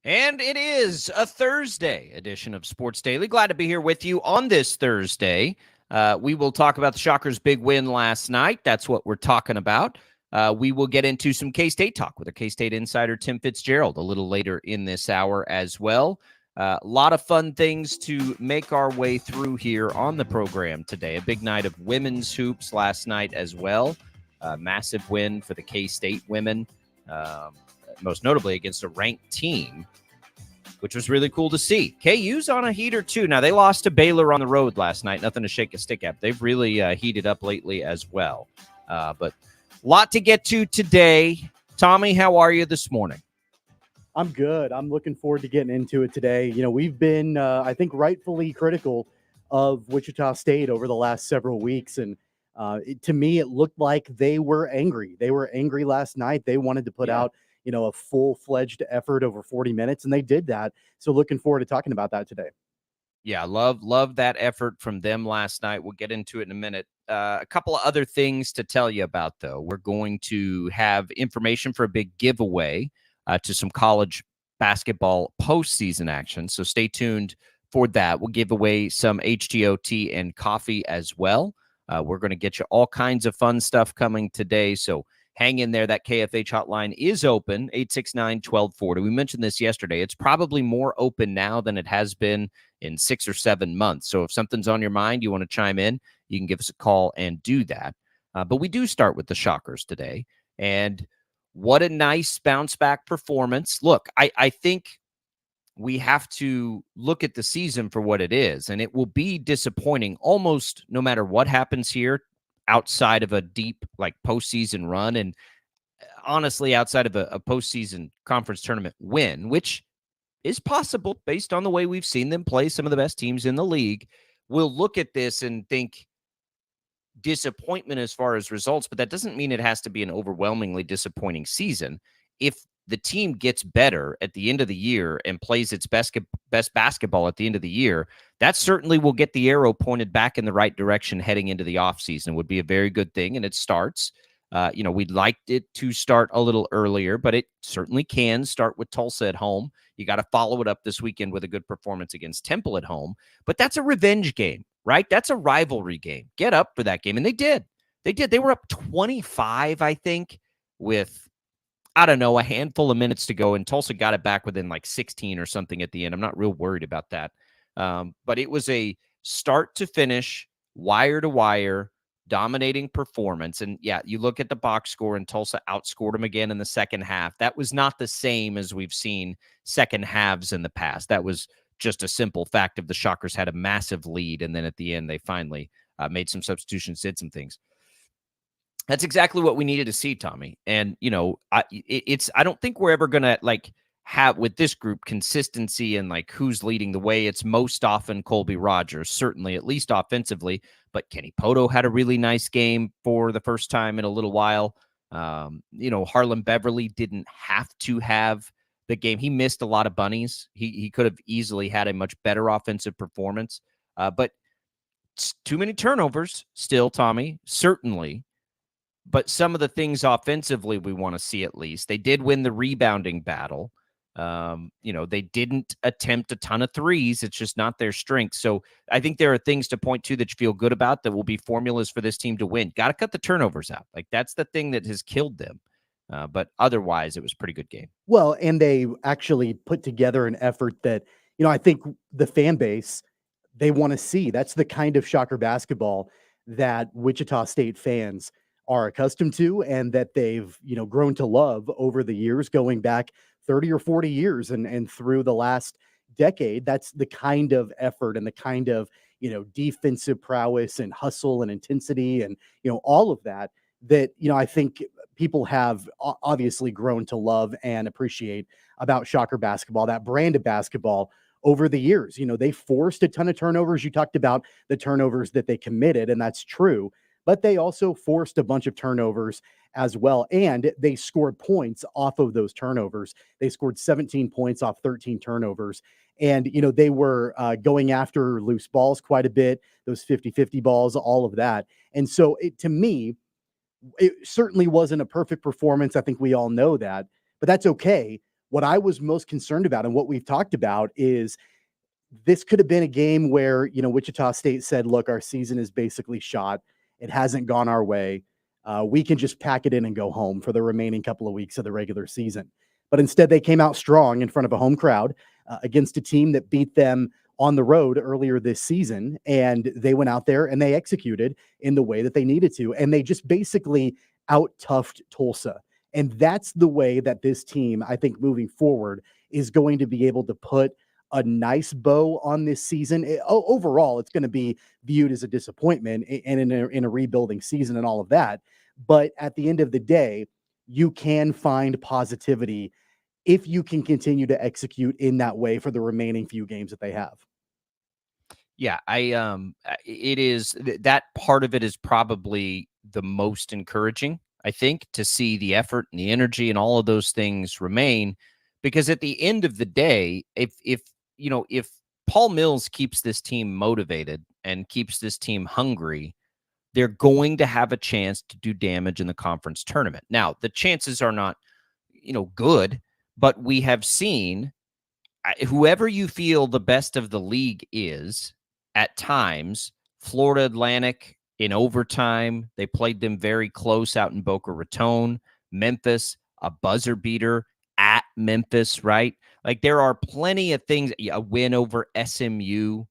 And it is a Thursday edition of Sports Daily. Glad to be here with you on this Thursday. We will talk about the Shockers' big win last night. That's what we're talking about. We will get into some K-State talk with our K-State insider, Tim Fitzgerald, a little later in this hour as well. A lot of fun things to make our way through here on the program today. A big night of women's hoops last night as well. Massive win for the K-State women. Most notably against a ranked team, which was really cool to see. KU's on a heater, too. Now, they lost to Baylor on the road last night. Nothing to shake a stick at. They've really heated up lately as well. But a lot to get to today. Tommy, how are you this morning? I'm good. I'm looking forward to getting into it today. You know, we've been, I think, rightfully critical of Wichita State over the last several weeks. And to me, it looked like they were angry. They were angry last night. They wanted to put out a full-fledged effort over 40 minutes, and they did that. So looking forward to talking about that today. Yeah, love that effort from them last night. We'll get into it in a minute. A couple of other things to tell you about, though. We're going to have information for a big giveaway to some college basketball postseason action. So stay tuned for that. We'll give away some HTOT and coffee as well. We're going to get you all kinds of fun stuff coming today. So hang in there. That KFH hotline is open, 869-1240. We mentioned this yesterday. It's probably more open now than it has been in 6 or 7 months. So if something's on your mind, you want to chime in, you can give us a call and do that. But we do start with the Shockers today. And what a nice bounce-back performance. Look, I think we have to look at the season for what it is, and it will be disappointing almost no matter what happens here outside of a deep postseason run, and honestly outside of a postseason conference tournament win, which is possible based on the way we've seen them play some of the best teams in the league. We'll look at this and think disappointment as far as results, but that doesn't mean it has to be an overwhelmingly disappointing season. If the team gets better at the end of the year and plays its best basketball at the end of the year, that certainly will get the arrow pointed back in the right direction heading into the offseason. Would be a very good thing, and it starts. We'd liked it to start a little earlier, but it certainly can start with Tulsa at home. You got to follow it up this weekend with a good performance against Temple at home. But that's a revenge game, right? That's a rivalry game. Get up for that game. And they did. They were up 25, I think, with a handful of minutes to go, and Tulsa got it back within 16 or something at the end. I'm not real worried about that. But it was a start to finish, wire to wire, dominating performance. And yeah, you look at the box score, and Tulsa outscored them again in the second half. That was not the same as we've seen second halves in the past. That was just a simple fact of the Shockers had a massive lead, and then at the end, they finally made some substitutions, did some things. That's exactly what we needed to see, Tommy. And, I don't think we're ever going to have with this group consistency and who's leading the way. It's most often Colby Rogers, certainly, at least offensively. But Kenny Poto had a really nice game for the first time in a little while. Harlan Beverly didn't have to have the game. He missed a lot of bunnies. He could have easily had a much better offensive performance. But too many turnovers still, Tommy, certainly. But some of the things offensively we want to see at least. They did win the rebounding battle. They didn't attempt a ton of threes. It's just not their strength. So I think there are things to point to that you feel good about that will be formulas for this team to win. Got to cut the turnovers out. That's the thing that has killed them. But otherwise, it was a pretty good game. Well, and they actually put together an effort that, I think the fan base, they want to see. That's the kind of Shocker basketball that Wichita State fans are accustomed to, and that they've, grown to love over the years, going back 30 or 40 years and through the last decade. That's the kind of effort and the kind of, defensive prowess and hustle and intensity and, all of that, I think people have obviously grown to love and appreciate about Shocker basketball, that brand of basketball over the years. They forced a ton of turnovers. You talked about the turnovers that they committed, and that's true. But they also forced a bunch of turnovers as well, and they scored points off of those turnovers. They scored 17 points off 13 turnovers, and, they were going after loose balls quite a bit, those 50-50 balls, all of that. And so, to me, it certainly wasn't a perfect performance. I think we all know that, but that's okay. What I was most concerned about and what we've talked about is this could have been a game where, Wichita State said, look, our season is basically shot. It hasn't gone our way. We can just pack it in and go home for the remaining couple of weeks of the regular season. But instead, they came out strong in front of a home crowd against a team that beat them on the road earlier this season. And they went out there and they executed in the way that they needed to. And they just basically out-toughed Tulsa. And that's the way that this team, I think, moving forward, is going to be able to put a nice bow on this season. Overall, it's going to be viewed as a disappointment and in a rebuilding season and all of that. But at the end of the day, you can find positivity if you can continue to execute in that way for the remaining few games that they have. Yeah, it is that part of it is probably the most encouraging, I think, to see the effort and the energy and all of those things remain, because at the end of the day, if Paul Mills keeps this team motivated and keeps this team hungry, they're going to have a chance to do damage in the conference tournament. Now, the chances are not, good, but we have seen whoever you feel the best of the league is at times, Florida Atlantic in overtime, they played them very close out in Boca Raton. Memphis, a buzzer beater at Memphis, right? Like there are plenty of things, a win over SMU.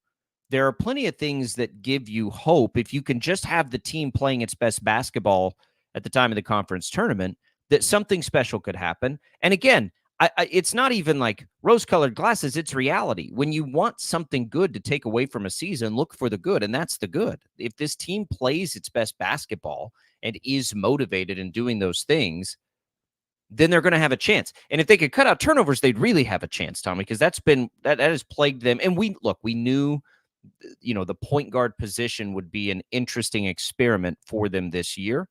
There are plenty of things that give you hope if you can just have the team playing its best basketball at the time of the conference tournament, that something special could happen. And again, it's not even like rose-colored glasses. It's reality. When you want something good to take away from a season, look for the good, and that's the good. If this team plays its best basketball and is motivated in doing those things, then they're going to have a chance. And if they could cut out turnovers, they'd really have a chance, Tommy, because that has plagued them. And we knew, the point guard position would be an interesting experiment for them this year.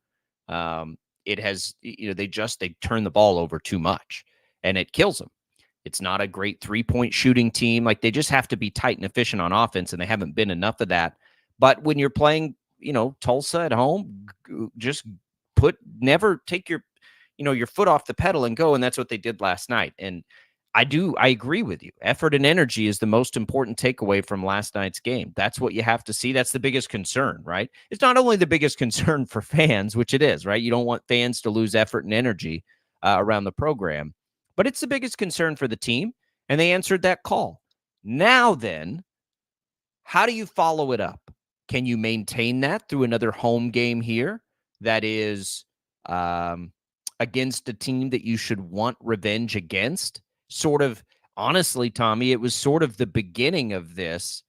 It has, they turn the ball over too much, and it kills them. It's not a great three-point shooting team. Like they just have to be tight and efficient on offense, and they haven't been enough of that. But when you're playing, Tulsa at home, just never take your foot off the pedal and go. And that's what they did last night. And I agree with you. Effort and energy is the most important takeaway from last night's game. That's what you have to see. That's the biggest concern, right? It's not only the biggest concern for fans, which it is, right? You don't want fans to lose effort and energy around the program, but it's the biggest concern for the team. And they answered that call. Now then, how do you follow it up? Can you maintain that through another home game here that is against a team that you should want revenge against? Sort of, honestly, Tommy, it was sort of the beginning of this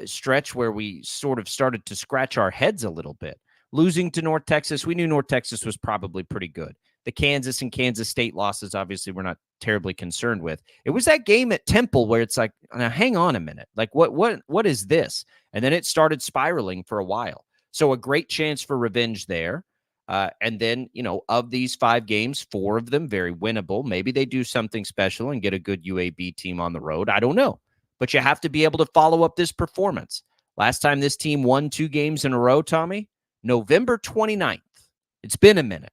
stretch where we sort of started to scratch our heads a little bit. Losing to North Texas, we knew North Texas was probably pretty good. The Kansas and Kansas State losses, obviously, we're not terribly concerned with. It was that game at Temple where it's like, now hang on a minute. Like, what is this? And then it started spiraling for a while. So a great chance for revenge there. And then, of these 5 games, 4 of them very winnable. Maybe they do something special and get a good UAB team on the road. I don't know. But you have to be able to follow up this performance. Last time this team won 2 games in a row, Tommy, November 29th. It's been a minute.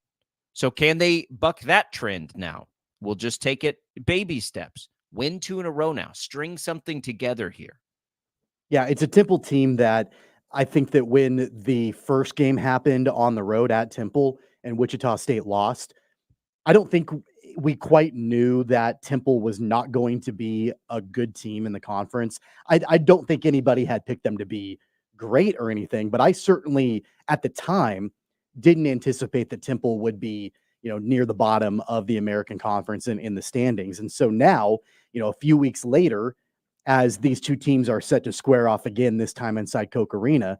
So can they buck that trend now? We'll just take it baby steps. Win 2 in a row now. String something together here. Yeah, it's a Temple team that I think that when the first game happened on the road at Temple and Wichita State lost, I don't think we quite knew that Temple was not going to be a good team in the conference. I don't think anybody had picked them to be great or anything, but I certainly at the time didn't anticipate that Temple would be, near the bottom of the American Conference and in the standings. And so now, a few weeks later, as these two teams are set to square off again, this time inside Koch Arena,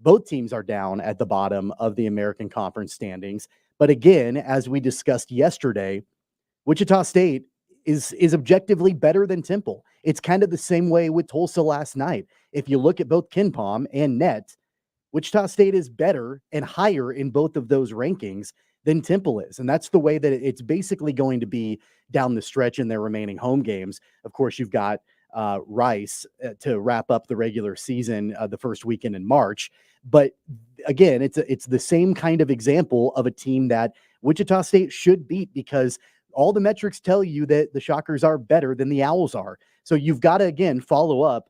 both teams are down at the bottom of the American Conference standings. But again, as we discussed yesterday, Wichita State is objectively better than Temple. It's kind of the same way with Tulsa last night. If you look at both KenPom and Net, Wichita State is better and higher in both of those rankings than Temple is. And that's the way that it's basically going to be down the stretch in their remaining home games. Of course, you've got Rice to wrap up the regular season the first weekend in March. But again, it's the same kind of example of a team that Wichita State should beat, because all the metrics tell you that the Shockers are better than the Owls are. So you've got to, again, follow up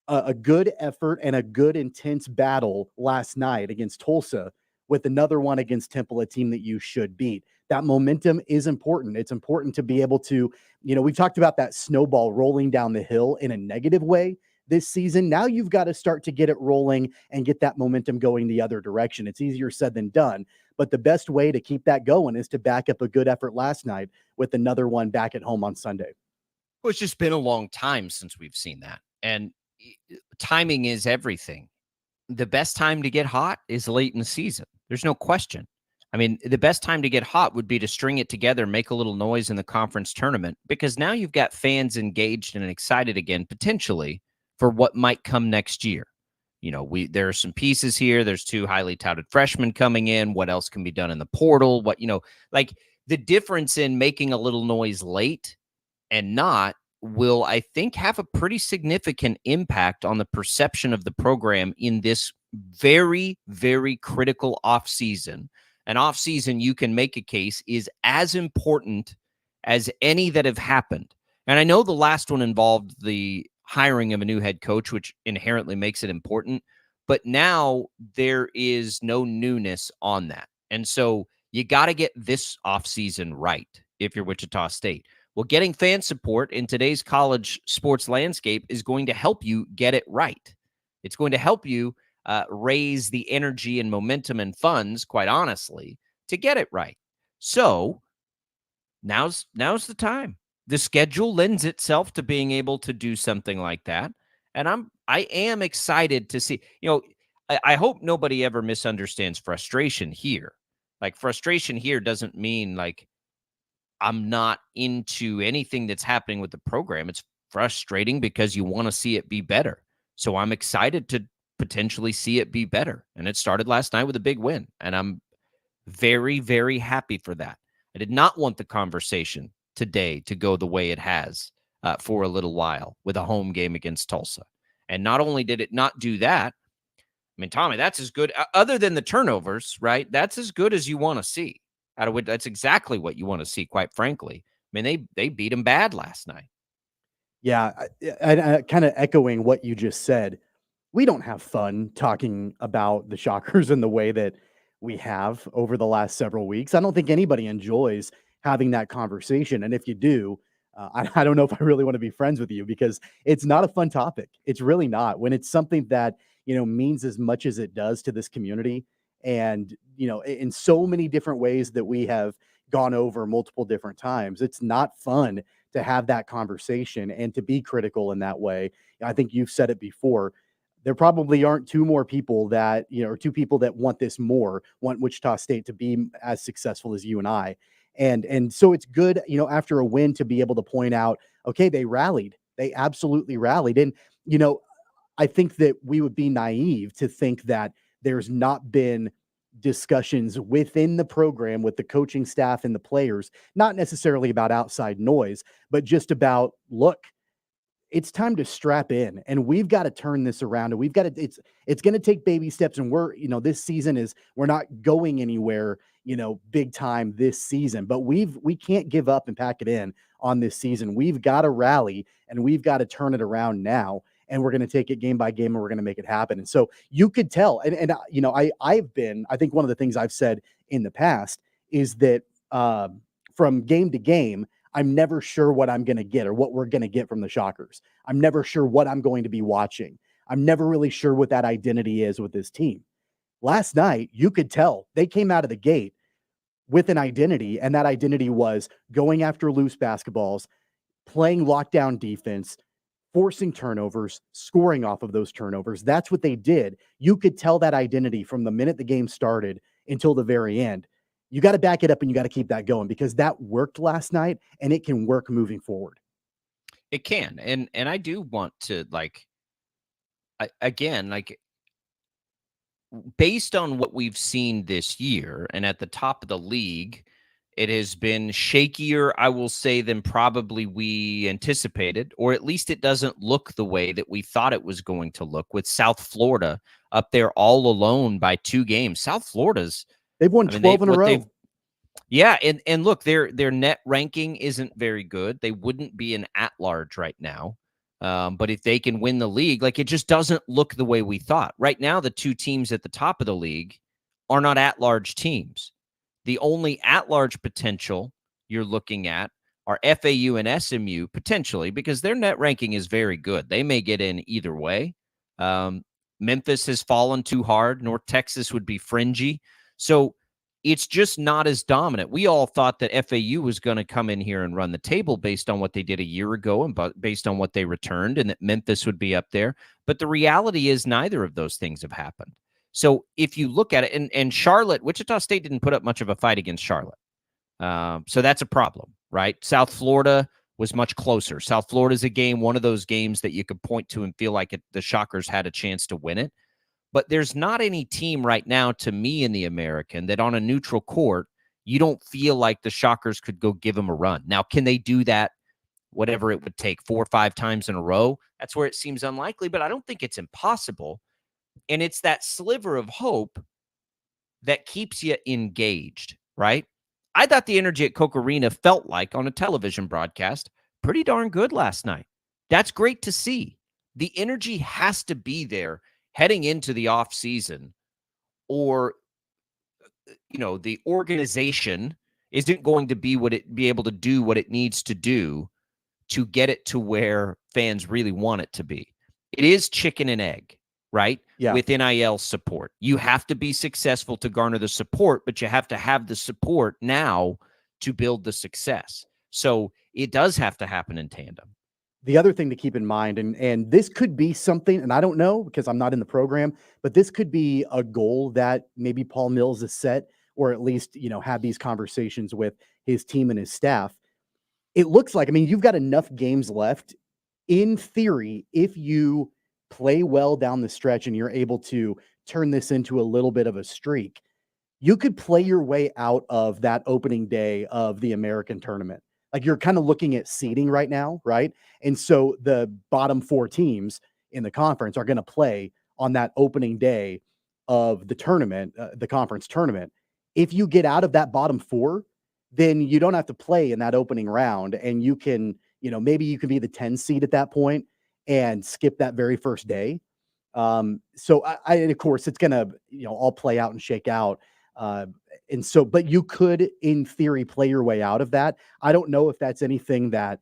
a good effort and a good intense battle last night against Tulsa with another one against Temple, a team that you should beat. That momentum is important. It's important to be able to, we've talked about that snowball rolling down the hill in a negative way this season. Now you've got to start to get it rolling and get that momentum going the other direction. It's easier said than done, but the best way to keep that going is to back up a good effort last night with another one back at home on Sunday. Well, it's just been a long time since we've seen that. And timing is everything. The best time to get hot is late in the season. There's no question. I mean, the best time to get hot would be to string it together, make a little noise in the conference tournament, because now you've got fans engaged and excited again, potentially, for what might come next year. There are some pieces here. There's 2 highly touted freshmen coming in. What else can be done in the portal? Like the difference in making a little noise late and not will, I think, have a pretty significant impact on the perception of the program in this very, very critical offseason. An offseason, you can make a case, is as important as any that have happened. And I know the last one involved the hiring of a new head coach, which inherently makes it important. But now there is no newness on that. And so you got to get this offseason right if you're Wichita State. Well, getting fan support in today's college sports landscape is going to help you get it right. It's going to help you raise the energy and momentum and funds, quite honestly, to get it right. So now's the time. The schedule lends itself to being able to do something like that. And I am excited to see, I hope nobody ever misunderstands frustration here. Like, frustration here doesn't mean like I'm not into anything that's happening with the program. It's frustrating because you want to see it be better. So I'm excited to potentially see it be better. And it started last night with a big win. And I'm very, very happy for that. I did not want the conversation today to go the way it has for a little while with a home game against Tulsa. And not only did it not do that, I mean, Tommy, that's as good, other than the turnovers, right? That's as good as you want to see. Out of it, that's exactly what you want to see, quite frankly. I mean, they beat him bad last night. Yeah, I kind of echoing what you just said. We don't have fun talking about the Shockers in the way that we have over the last several weeks. I don't think anybody enjoys having that conversation. And if you do, I don't know if I really want to be friends with you, because it's not a fun topic. It's really not. When it's something that, means as much as it does to this community, and, in so many different ways that we have gone over multiple different times, it's not fun to have that conversation and to be critical in that way. I think you've said it before. There probably aren't 2 more people that, or 2 people that want this more, want Wichita State to be as successful as you and I. And so it's good, after a win, to be able to point out, okay, they rallied. They absolutely rallied. And, I think that we would be naive to think that there's not been discussions within the program with the coaching staff and the players, not necessarily about outside noise, but just about, look, it's time to strap in, and we've got to turn this around, and we've got to, it's going to take baby steps. And this season we're not going anywhere, big time this season, but we can't give up and pack it in on this season. We've got to rally, and we've got to turn it around now. And we're going to take it game by game, and we're going to make it happen. And so you could tell, and I think one of the things I've said in the past is that from game to game, I'm never sure what I'm going to get or what we're going to get from the Shockers. I'm never sure what I'm going to be watching. I'm never really sure what that identity is with this team. Last night, you could tell they came out of the gate with an identity, and that identity was going after loose basketballs, playing lockdown defense, forcing turnovers, scoring off of those turnovers. That's what they did. You could tell that identity from the minute the game started until the very end. You got to back it up, and you got to keep that going, because that worked last night, and it can work moving forward. It can. And I do want to, based on what we've seen this year, and at the top of the league, it has been shakier, I will say, than probably we anticipated, or at least it doesn't look the way that we thought it was going to look, with South Florida up there all alone by 2 games. South Florida's, They've won 12 in a row. Yeah, and look, their net ranking isn't very good. They wouldn't be an at-large right now. But if they can win the league, like it just doesn't look the way we thought. Right now, the two teams at the top of the league are not at-large teams. The only at-large potential you're looking at are FAU and SMU potentially because their net ranking is very good. They may get in either way. Um, Memphis has fallen too hard. North Texas would be fringy. So it's just not as dominant. We all thought that FAU was going to come in here and run the table based on what they did a year ago and based on what they returned, and that Memphis would be up there. But the reality is neither of those things have happened. So if you look at it, and Charlotte, Wichita State didn't put up much of a fight against Charlotte. So that's a problem, right? South Florida was much closer. South Florida is a game, one of those games that you could point to and feel like the Shockers had a chance to win it. But there's not any team right now, to me, in the American that on a neutral court, you don't feel like the Shockers could go give them a run. Now, can they do that, whatever it would take, 4 or 5 times in a row? That's where it seems unlikely, but I don't think it's impossible. And it's that sliver of hope that keeps you engaged, right? I thought the energy at Coke Arena felt like on a television broadcast pretty darn good last night. That's great to see. The energy has to be there heading into the off season, or the organization isn't going to be able to do what it needs to do to get it to where fans really want it to be. It is chicken and egg, right? Yeah. With NIL support. You have to be successful to garner the support, but you have to have the support now to build the success. So it does have to happen in tandem. The other thing to keep in mind, and this could be something, and I don't know because I'm not in the program, but this could be a goal that maybe Paul Mills has set, or at least, have these conversations with his team and his staff. It looks like, I mean, you've got enough games left. In theory, if you play well down the stretch and you're able to turn this into a little bit of a streak, you could play your way out of that opening day of the American tournament. Like, you're kind of looking at seeding right now, right? And so the bottom 4 teams in the conference are going to play on that opening day of the tournament, the conference tournament. If you get out of that bottom 4, then you don't have to play in that opening round, and you can, maybe you can be the 10 seed at that point and skip that very first day. So and of course, it's gonna, all play out and shake out. And so, but you could, in theory, play your way out of that. I don't know if that's anything that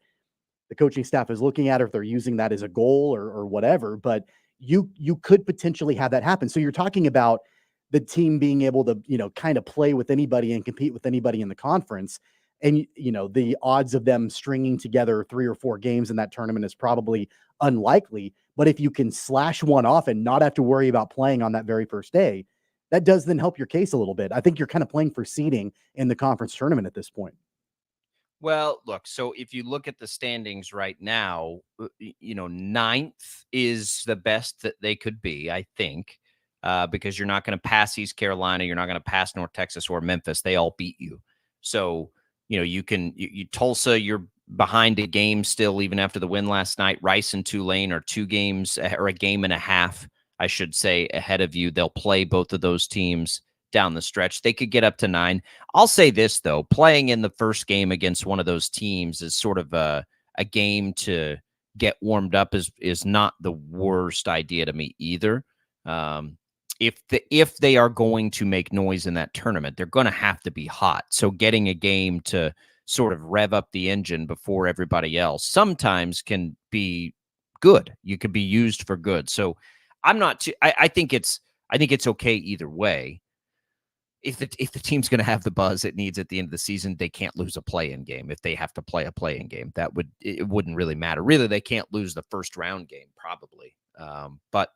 the coaching staff is looking at, or if they're using that as a goal or whatever, but you could potentially have that happen. So you're talking about the team being able to, kind of play with anybody and compete with anybody in the conference. And, the odds of them stringing together 3 or 4 games in that tournament is probably unlikely. But if you can slash one off and not have to worry about playing on that very first day, that does then help your case a little bit. I think you're kind of playing for seeding in the conference tournament at this point. Well, look, so if you look at the standings right now, ninth is the best that they could be, I think, because you're not going to pass East Carolina. You're not going to pass North Texas or Memphis. They all beat you. So, Tulsa, you're behind a game still, even after the win last night. Rice and Tulane are 2 games or a game and a half, I should say, ahead of you. They'll play both of those teams down the stretch. They could get up to 9. I'll say this, though. Playing in the first game against one of those teams is sort of a game to get warmed up is not the worst idea to me either. If they are going to make noise in that tournament, they're going to have to be hot. So getting a game to sort of rev up the engine before everybody else sometimes can be good. You could be used for good. So I'm not too, I think it's okay either way. If the team's going to have the buzz it needs at the end of the season, they can't lose a play-in game. If they have to play a play-in game, it wouldn't really matter. Really, they can't lose the first round game probably. But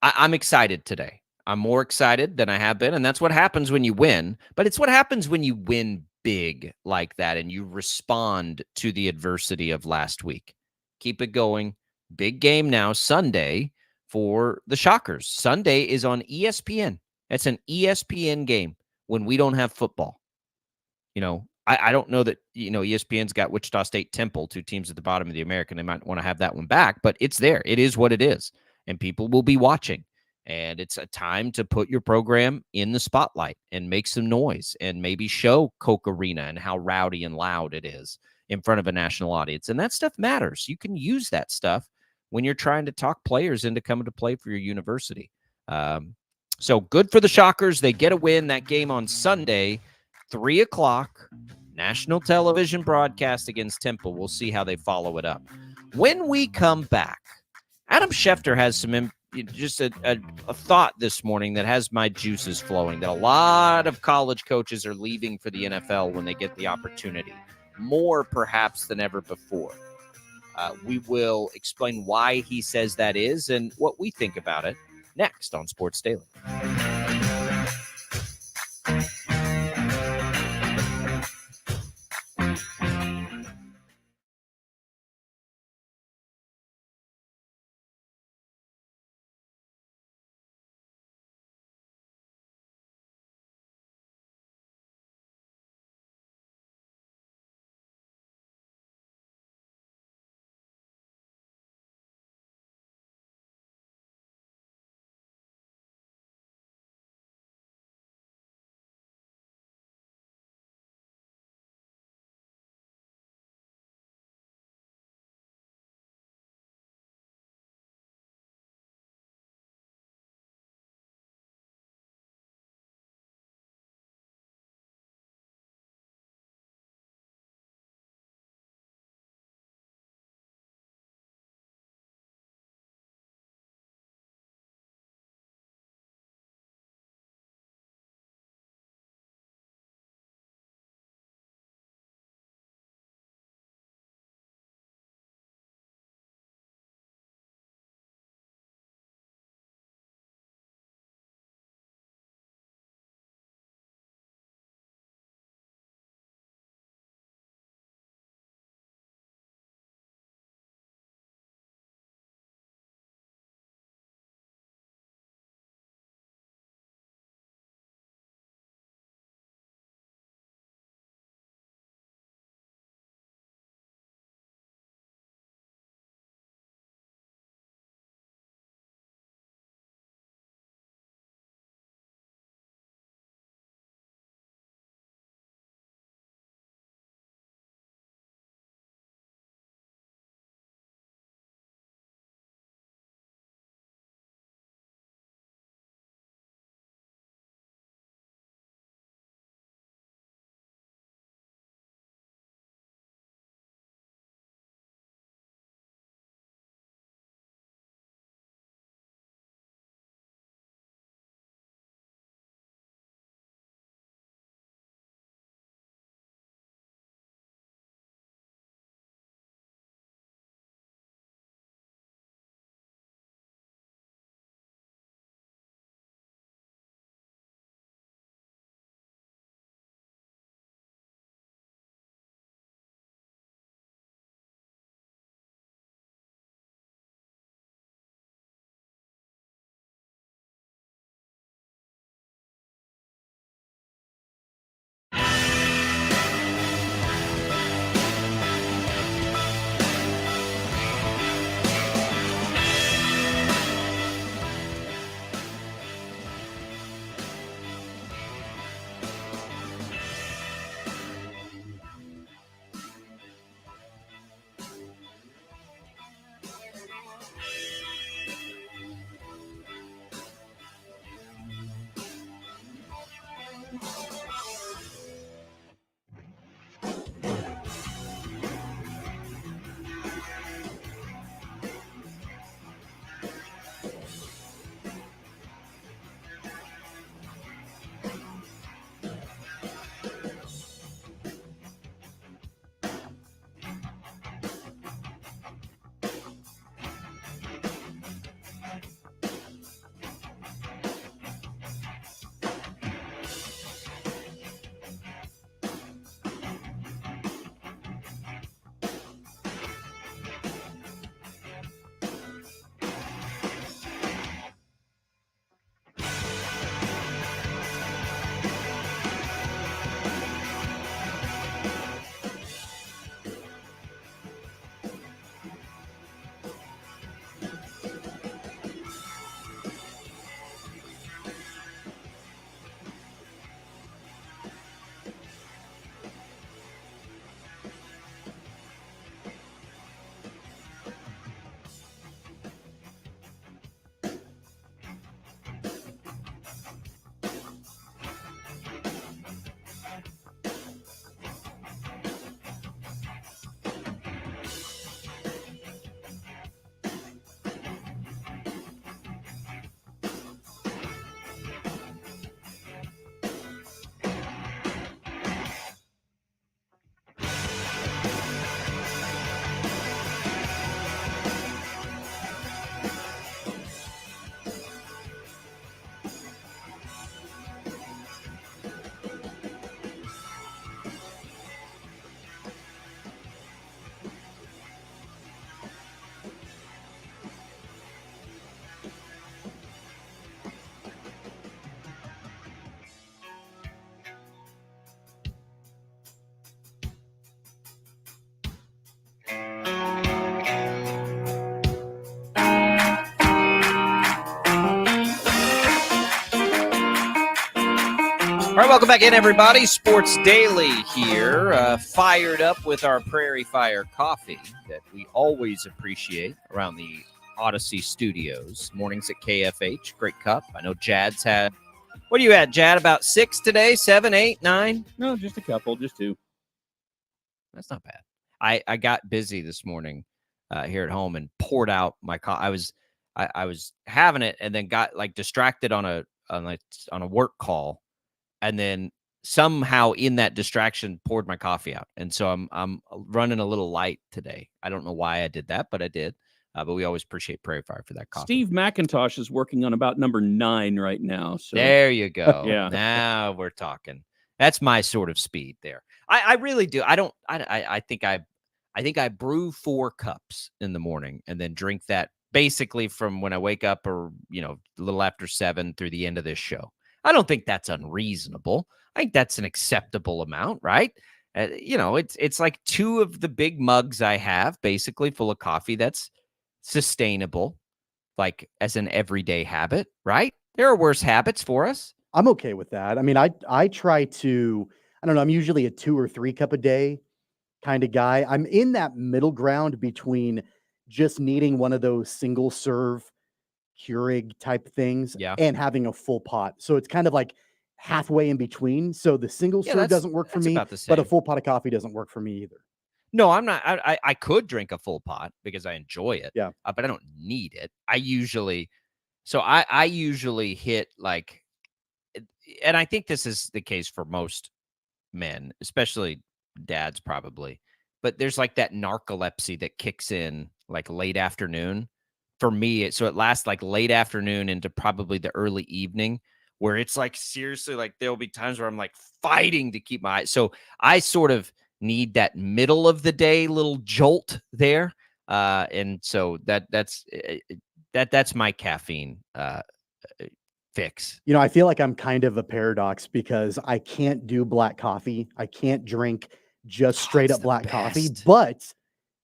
I'm excited today. I'm more excited than I have been, and that's what happens when you win. But it's what happens when you win big like that and you respond to the adversity of last week. Keep it going. Big game now, Sunday, for the Shockers. Sunday is on ESPN. It's an ESPN game when we don't have football. I don't know that, ESPN's got Wichita State Temple, 2 teams at the bottom of the American. They might want to have that one back, but it's there. It is what it is. And people will be watching. And it's a time to put your program in the spotlight and make some noise and maybe show Coke Arena and how rowdy and loud it is in front of a national audience. And that stuff matters. You can use that stuff when you're trying to talk players into coming to play for your university. So good for the Shockers. They get a win. That game on Sunday, 3 o'clock, national television broadcast against Temple. We'll see how they follow it up. When we come back, Adam Schefter has some just a thought this morning that has my juices flowing, that a lot of college coaches are leaving for the NFL when they get the opportunity, more perhaps than ever before. We will explain why he says that is and what we think about it next on Sports Daily. All right, welcome back in, everybody. Sports Daily here, fired up with our Prairie Fire coffee that we always appreciate around the Odyssey Studios. Mornings at KFH, great cup. I know Jad's had, what are you at, Jad, about 6 today? 7, 8, 9? No, just a couple, just 2. That's not bad. I got busy this morning here at home and poured out my coffee. I was having it and then got like distracted on a work call. And then somehow in that distraction poured my coffee out. And so I'm running a little light today. I don't know why I did that, but I did. But we always appreciate Prairie Fire for that coffee. Steve McIntosh is working on about number 9 right now. So there you go. Yeah. Now we're talking. That's my sort of speed there. I really do. I think I brew 4 cups in the morning and then drink that basically from when I wake up or, a little after 7 through the end of this show. I don't think that's unreasonable. I think that's an acceptable amount, right? It's like 2 of the big mugs I have basically full of coffee. That's sustainable, like as an everyday habit, right? There are worse habits for us. I'm okay with that. I mean, I try to, I don't know, I'm usually a 2 or 3 cup a day kind of guy. I'm in that middle ground between just needing one of those single serve Keurig type things and having a full pot. So it's kind of like halfway in between. So the single serve doesn't work for me, but a full pot of coffee doesn't work for me either. No, I'm not. I could drink a full pot because I enjoy it. Yeah. But I don't need it. I usually hit like, and I think this is the case for most men, especially dads probably, but there's like that narcolepsy that kicks in like late afternoon. For me, it lasts like late afternoon into probably the early evening where it's like seriously, like there'll be times where I'm like fighting to keep my eyes. So I sort of need that middle of the day little jolt there. And so that's my caffeine fix. I feel like I'm kind of a paradox because I can't do black coffee. I can't drink just straight up black coffee. But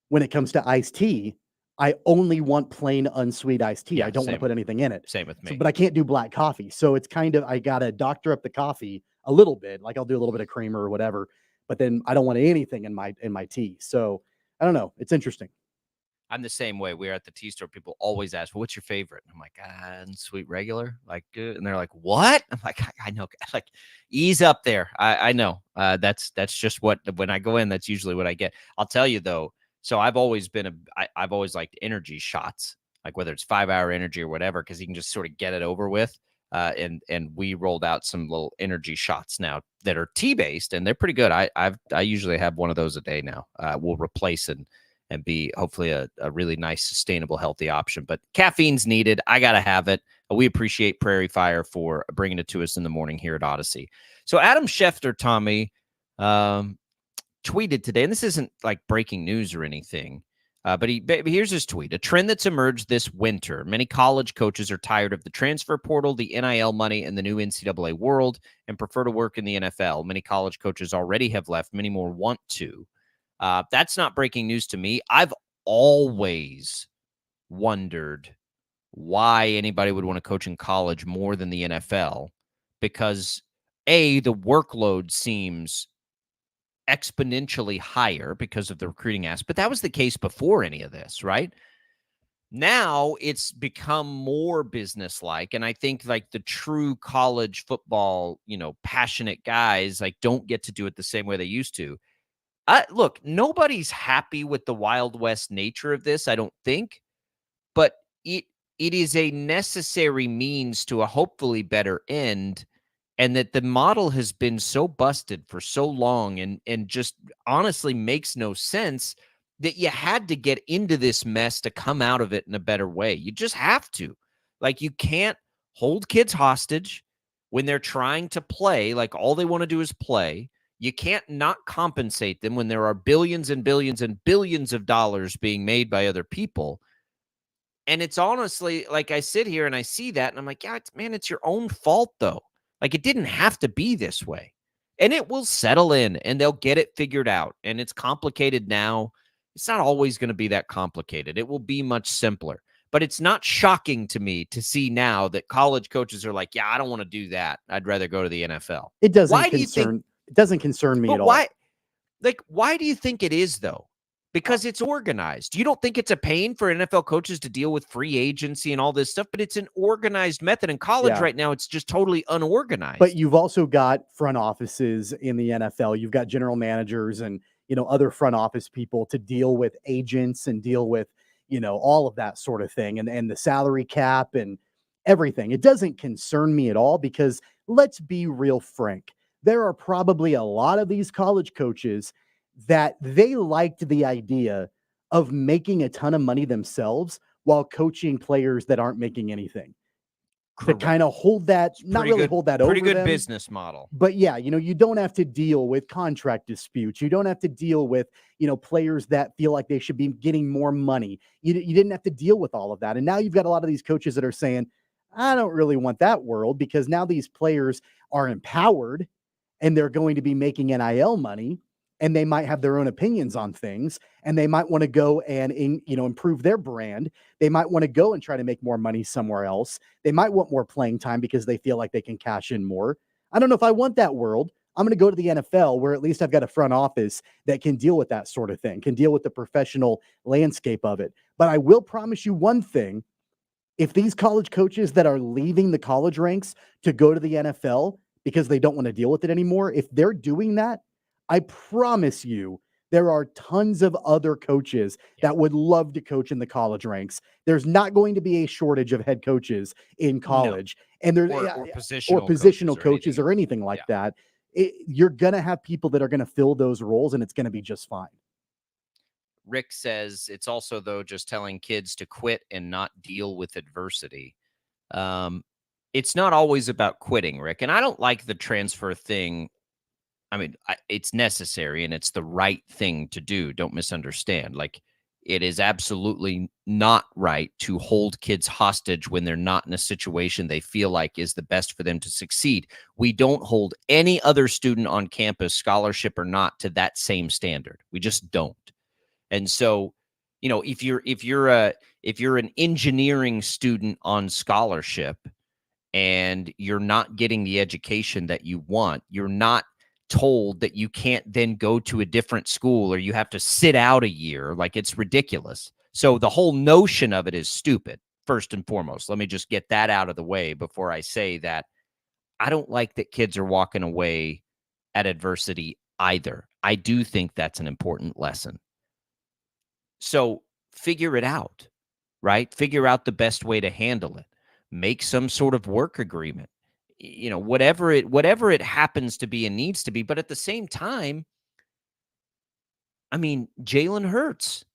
when it comes to iced tea, I only want plain unsweet iced tea. I don't want to put anything in it. Same with me. But I can't do black coffee. So it's kind of, I got to doctor up the coffee a little bit. Like I'll do a little bit of creamer or whatever, but then I don't want anything in my tea. So I don't know. It's interesting. I'm the same way. We're at the tea store. People always ask, well, what's your favorite? I'm like, unsweet regular. Like, and they're like, what? I'm like, I know. Like, ease up there. I know. That's just what, when I go in, that's usually what I get. I'll tell you though. So I've always liked energy shots, like whether it's 5-hour energy or whatever, because you can just sort of get it over with. And we rolled out some little energy shots now that are tea-based, and they're pretty good. I usually have one of those a day now. We'll replace and be hopefully a really nice, sustainable, healthy option. But caffeine's needed. I got to have it. We appreciate Prairie Fire for bringing it to us in the morning here at Odyssey. So Adam Schefter, Tommy, tweeted today, and this isn't like breaking news or anything, but here's his tweet. A trend that's emerged this winter. Many college coaches are tired of the transfer portal, the NIL money, and the new NCAA world and prefer to work in the NFL. Many college coaches already have left. Many more want to. That's not breaking news to me. I've always wondered why anybody would want to coach in college more than the NFL, because the workload seems exponentially higher because of the recruiting aspect. But that was the case before any of this, right? Now it's become more business-like. And I think like the true college football, passionate guys like don't get to do it the same way they used to. Look, nobody's happy with the Wild West nature of this, I don't think, but it is a necessary means to a hopefully better end. And that the model has been so busted for so long and just honestly makes no sense that you had to get into this mess to come out of it in a better way. You just have to. Like, you can't hold kids hostage when they're trying to play. Like, all they want to do is play. You can't not compensate them when there are billions and billions and billions of dollars being made by other people. And it's honestly, like, I sit here and I see that and I'm like, yeah, it's your own fault though. Like, it didn't have to be this way, and it will settle in and they'll get it figured out. And it's complicated now. It's not always going to be that complicated. It will be much simpler, But it's not shocking to me to see now that college coaches are like, yeah, I don't want to do that. I'd rather go to the NFL. It doesn't Why do you think? concern. It doesn't concern me But at all. why? Like, why do you think it is though? Because it's organized. You don't think it's a pain for NFL coaches to deal with free agency and all this stuff, but it's an organized method. In college right now, it's just totally unorganized. But you've also got front offices in the NFL. You've got general managers and, other front office people to deal with agents and deal with, all of that sort of thing and the salary cap and everything. It doesn't concern me at all because let's be real frank. There are probably a lot of these college coaches that they liked the idea of making a ton of money themselves while coaching players that aren't making anything. To kind of hold that, not really hold that over them. Pretty good business model. But yeah, you don't have to deal with contract disputes. You don't have to deal with, players that feel like they should be getting more money. You didn't have to deal with all of that. And now you've got a lot of these coaches that are saying, I don't really want that world because now these players are empowered and they're going to be making NIL money. And they might have their own opinions on things, and they might want to go and improve their brand. They might want to go and try to make more money somewhere else. They might want more playing time because they feel like they can cash in more. I don't know if I want that world. I'm going to go to the NFL where at least I've got a front office that can deal with that sort of thing, can deal with the professional landscape of it. But I will promise you one thing. If these college coaches that are leaving the college ranks to go to the NFL because they don't want to deal with it anymore, if they're doing that, I promise you there are tons of other coaches that would love to coach in the college ranks. There's not going to be a shortage of head coaches in college. And there's or positional coaches or anything like that. You're going to have people that are going to fill those roles, and it's going to be just fine. Rick says it's also, though, just telling kids to quit and not deal with adversity. It's not always about quitting, Rick. And I don't like the transfer thing. I mean, it's necessary and it's the right thing to do. Don't misunderstand. Like, it is absolutely not right to hold kids hostage when they're not in a situation they feel like is the best for them to succeed. We don't hold any other student on campus, scholarship or not, to that same standard. We just don't. And so, if you're an engineering student on scholarship and you're not getting the education that you want, you're not told that you can't then go to a different school or you have to sit out a year. Like, it's ridiculous. So the whole notion of it is stupid, first and foremost. Let me just get that out of the way before I say that I don't like that kids are walking away at adversity either. I do think that's an important lesson. So figure it out, right? Figure out the best way to handle it. Make some sort of work agreement. Whatever it happens to be and needs to be. But at the same time, I mean, Jalen Hurts.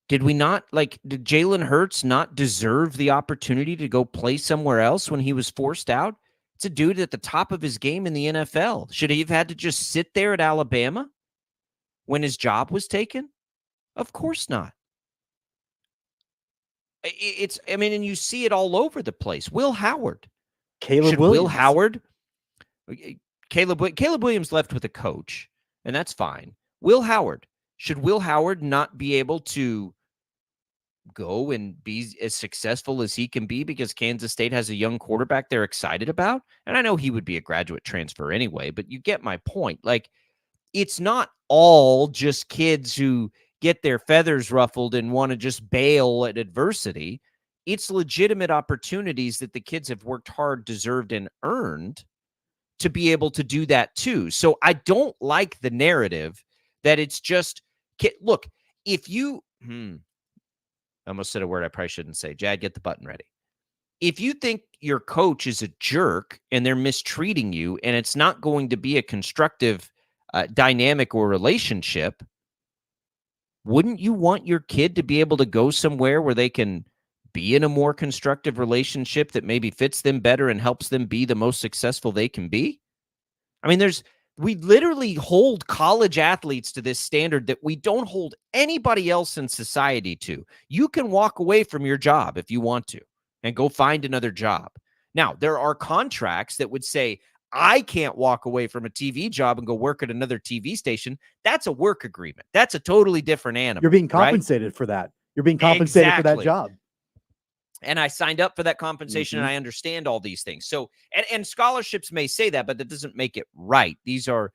Did Jalen Hurts not deserve the opportunity to go play somewhere else when he was forced out? It's a dude at the top of his game in the NFL. Should he have had to just sit there at Alabama when his job was taken? Of course not. And you see it all over the place. Will Howard. Caleb Williams left with a coach, and that's fine. Will Howard. Should Will Howard not be able to go and be as successful as he can be because Kansas State has a young quarterback they're excited about? And I know he would be a graduate transfer anyway, but you get my point. Like, it's not all just kids who get their feathers ruffled and want to just bail at adversity. It's legitimate opportunities that the kids have worked hard, deserved, and earned to be able to do that too. So I don't like the narrative that it's just, look, if you, I almost said a word I probably shouldn't say. Jag, get the button ready. If you think your coach is a jerk and they're mistreating you and it's not going to be a constructive dynamic or relationship, wouldn't you want your kid to be able to go somewhere where they can be in a more constructive relationship that maybe fits them better and helps them be the most successful they can be? I mean, we literally hold college athletes to this standard that we don't hold anybody else in society to. You can walk away from your job if you want to and go find another job. Now, there are contracts that would say, I can't walk away from a TV job and go work at another TV station. That's a work agreement. That's a totally different animal. You're being compensated for that. You're being compensated for that job. And I signed up for that compensation, and Mhm. I understand all these things. So, and scholarships may say that, but that doesn't make it right. These are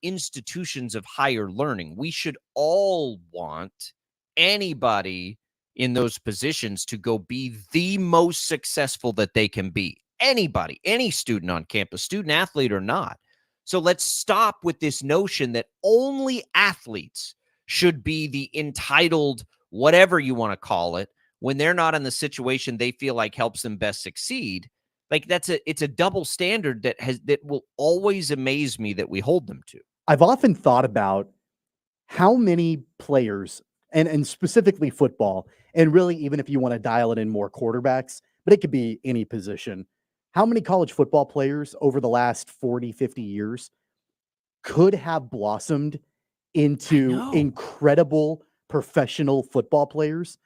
institutions of higher learning. We should all want anybody in those positions to go be the most successful that they can be. Anybody, any student on campus, student athlete or not. So let's stop with this notion that only athletes should be the entitled, whatever you want to call it, when they're not in the situation they feel like helps them best succeed. Like it's a double standard that will always amaze me that we hold them to. I've often thought about how many players, and specifically football, and really even if you want to dial it in more, quarterbacks, but it could be any position. How many college football players over the last 40, 50 years could have blossomed into know. incredible professional football players,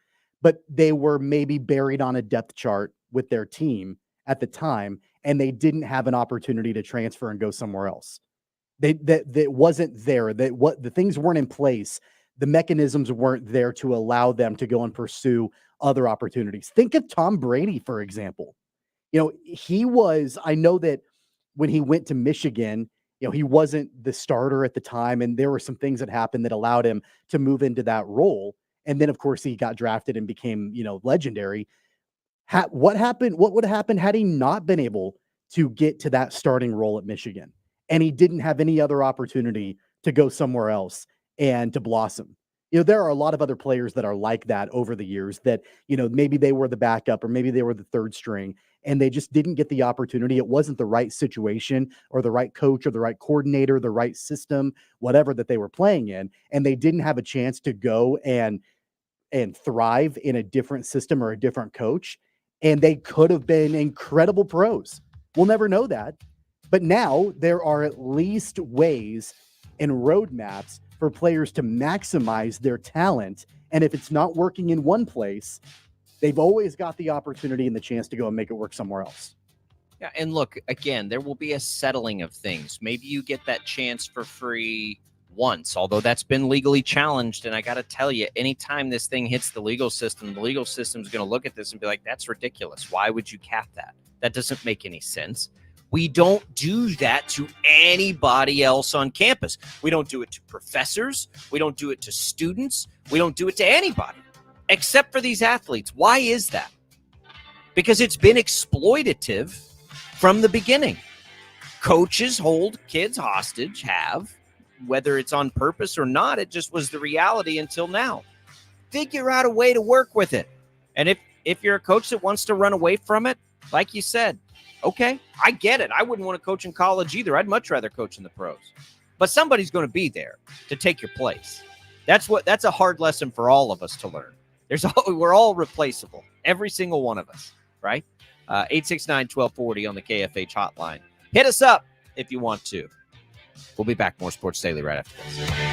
but they were maybe buried on a depth chart with their team at the time, and they didn't have an opportunity to transfer and go somewhere else. That wasn't there. That what the things weren't in place. The mechanisms weren't there to allow them to go and pursue other opportunities. Think of Tom Brady, for example. He was, I know that when he went to Michigan, he wasn't the starter at the time, and there were some things that happened that allowed him to move into that role. And then, of course, he got drafted and became, legendary. What happened? What would have happened had he not been able to get to that starting role at Michigan, and he didn't have any other opportunity to go somewhere else and to blossom? There are a lot of other players that are like that over the years that, maybe they were the backup or maybe they were the third string and they just didn't get the opportunity. It wasn't the right situation or the right coach or the right coordinator, the right system, whatever that they were playing in. And they didn't have a chance to go and thrive in a different system or a different coach, and they could have been incredible pros. We'll never know that. But now there are at least ways and roadmaps for players to maximize their talent. And if it's not working in one place, they've always got the opportunity and the chance to go and make it work somewhere else. Yeah, and look, again, there will be a settling of things. Maybe you get that chance for free once, although that's been legally challenged. And I got to tell you, anytime this thing hits the legal system is going to look at this and be like, that's ridiculous. Why would you cap that? That doesn't make any sense. We don't do that to anybody else on campus. We don't do it to professors. We don't do it to students. We don't do it to anybody except for these athletes. Why is that? Because it's been exploitative from the beginning. Coaches hold kids hostage, whether it's on purpose or not. It just was the reality until now. Figure out a way to work with it. And if you're a coach that wants to run away from it, like you said, okay, I get it. I wouldn't want to coach in college either. I'd much rather coach in the pros. But somebody's going to be there to take your place. That's a hard lesson for all of us to learn. We're all replaceable, every single one of us, right? 869-1240 on the KFH hotline. Hit us up if you want to. We'll be back. More Sports Daily right after this.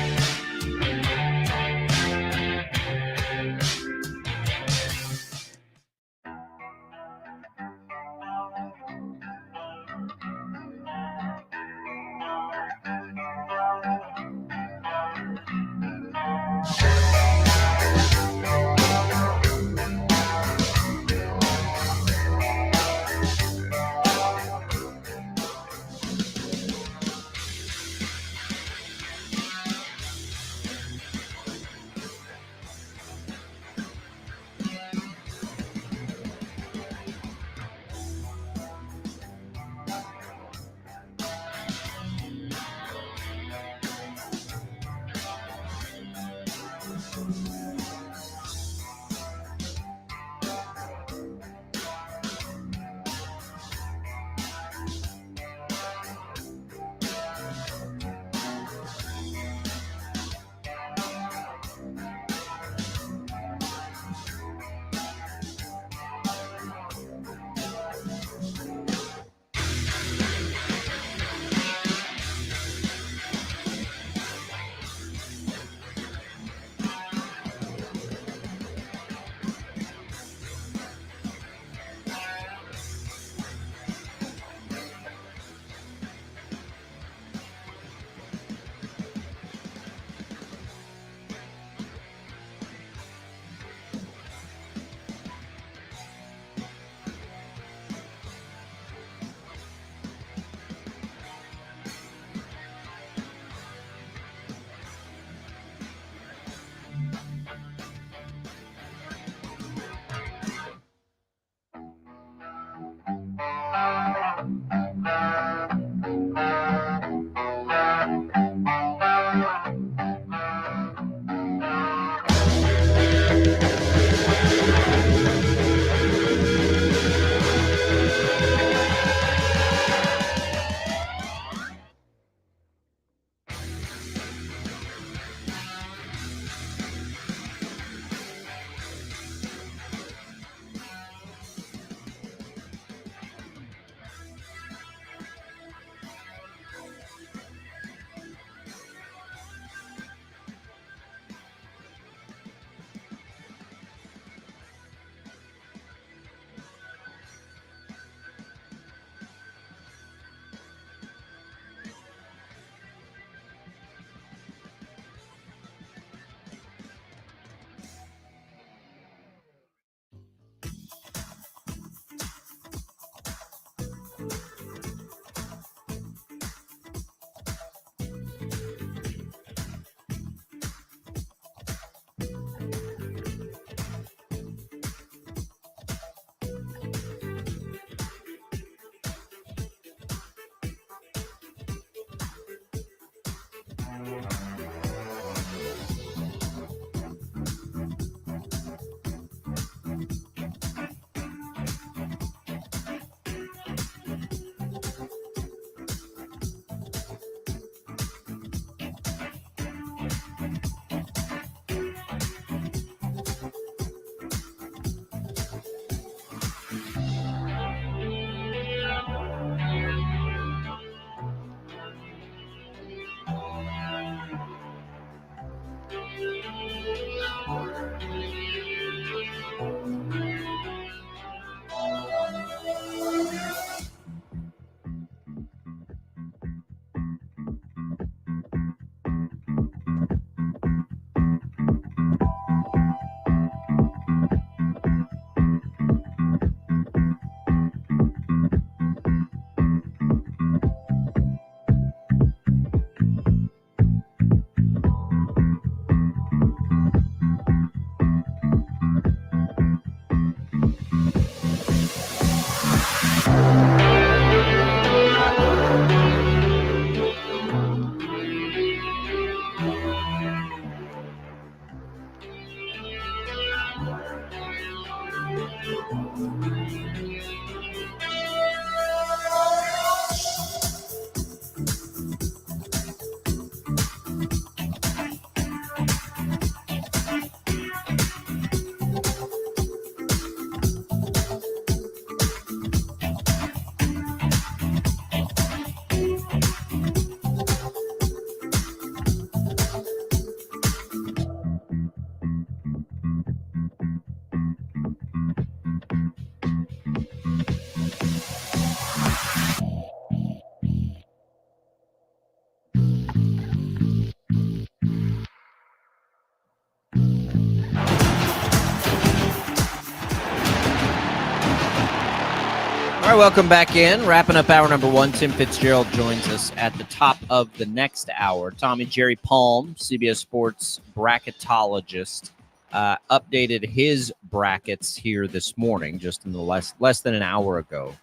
All right, welcome back in. Wrapping up hour number one. Tim Fitzgerald joins us at the top of the next hour. Tommy Jerry Palm, CBS Sports bracketologist, updated his brackets here this morning, just in the less than an hour ago.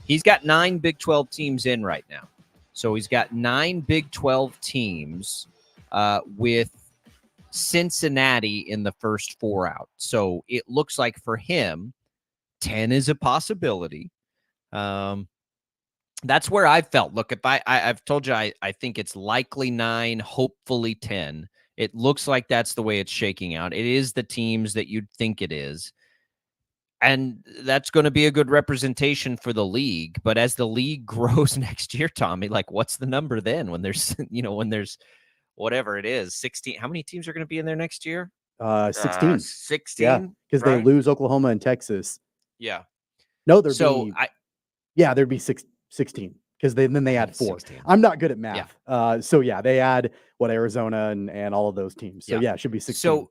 He's got 9 Big 12 teams in right now. So he's got 9 Big 12 teams with Cincinnati in the first 4 out. So it looks like for him, 10 is a possibility. That's where I felt. Look, if I've told you, I think it's likely 9, hopefully 10. It looks like that's the way it's shaking out. It is the teams that you'd think it is. And that's going to be a good representation for the league. But as the league grows next year, Tommy, like what's the number then when there's, when there's whatever it is, 16, how many teams are going to be in there next year? 16. 16. Yeah, because they lose Oklahoma and Texas. Yeah. No, there'd be 16 because then they add 4. 16. I'm not good at math. Yeah. They add Arizona and all of those teams. So yeah, it should be 16.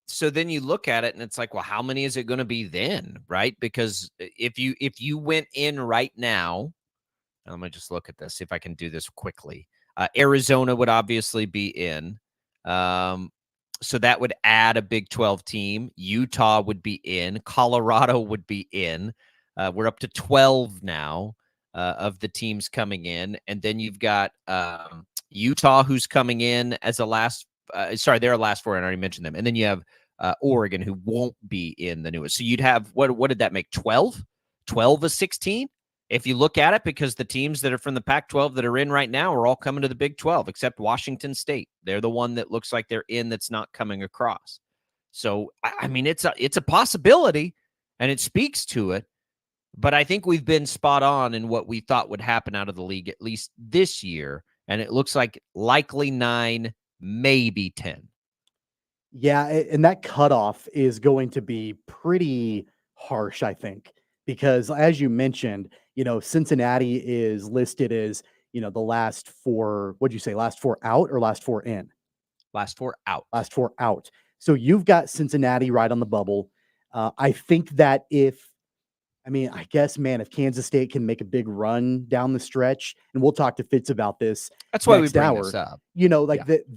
So then you look at it and it's like, well, how many is it going to be then? Right. Because if you went in right now, let me just look at this, see if I can do this quickly. Arizona would obviously be in. So that would add a Big 12 team. Utah would be in. Colorado would be in. We're up to 12 now. of the teams coming in. And then you've got Utah, who's coming in as a last. Sorry, they're a last four, and I already mentioned them. And then you have Oregon, who won't be in the newest. So you'd have, what did that make, 12? 12 of 16? If you look at it, because the teams that are from the Pac-12 that are in right now are all coming to the Big 12, except Washington State. They're the one that looks like they're in that's not coming across. So, I mean, it's a possibility, and it speaks to it. But I think we've been spot on in what we thought would happen out of the league, at least this year. And it looks like likely 9, maybe 10. Yeah, and that cutoff is going to be pretty harsh, I think, because as you mentioned, Cincinnati is listed as, the last four, what'd you say, last four out or last four in? Last 4 out. Last four out. So you've got Cincinnati right on the bubble. I think that I guess, man, if Kansas State can make a big run down the stretch, and we'll talk to Fitz about this That's why we next bring hour, this up.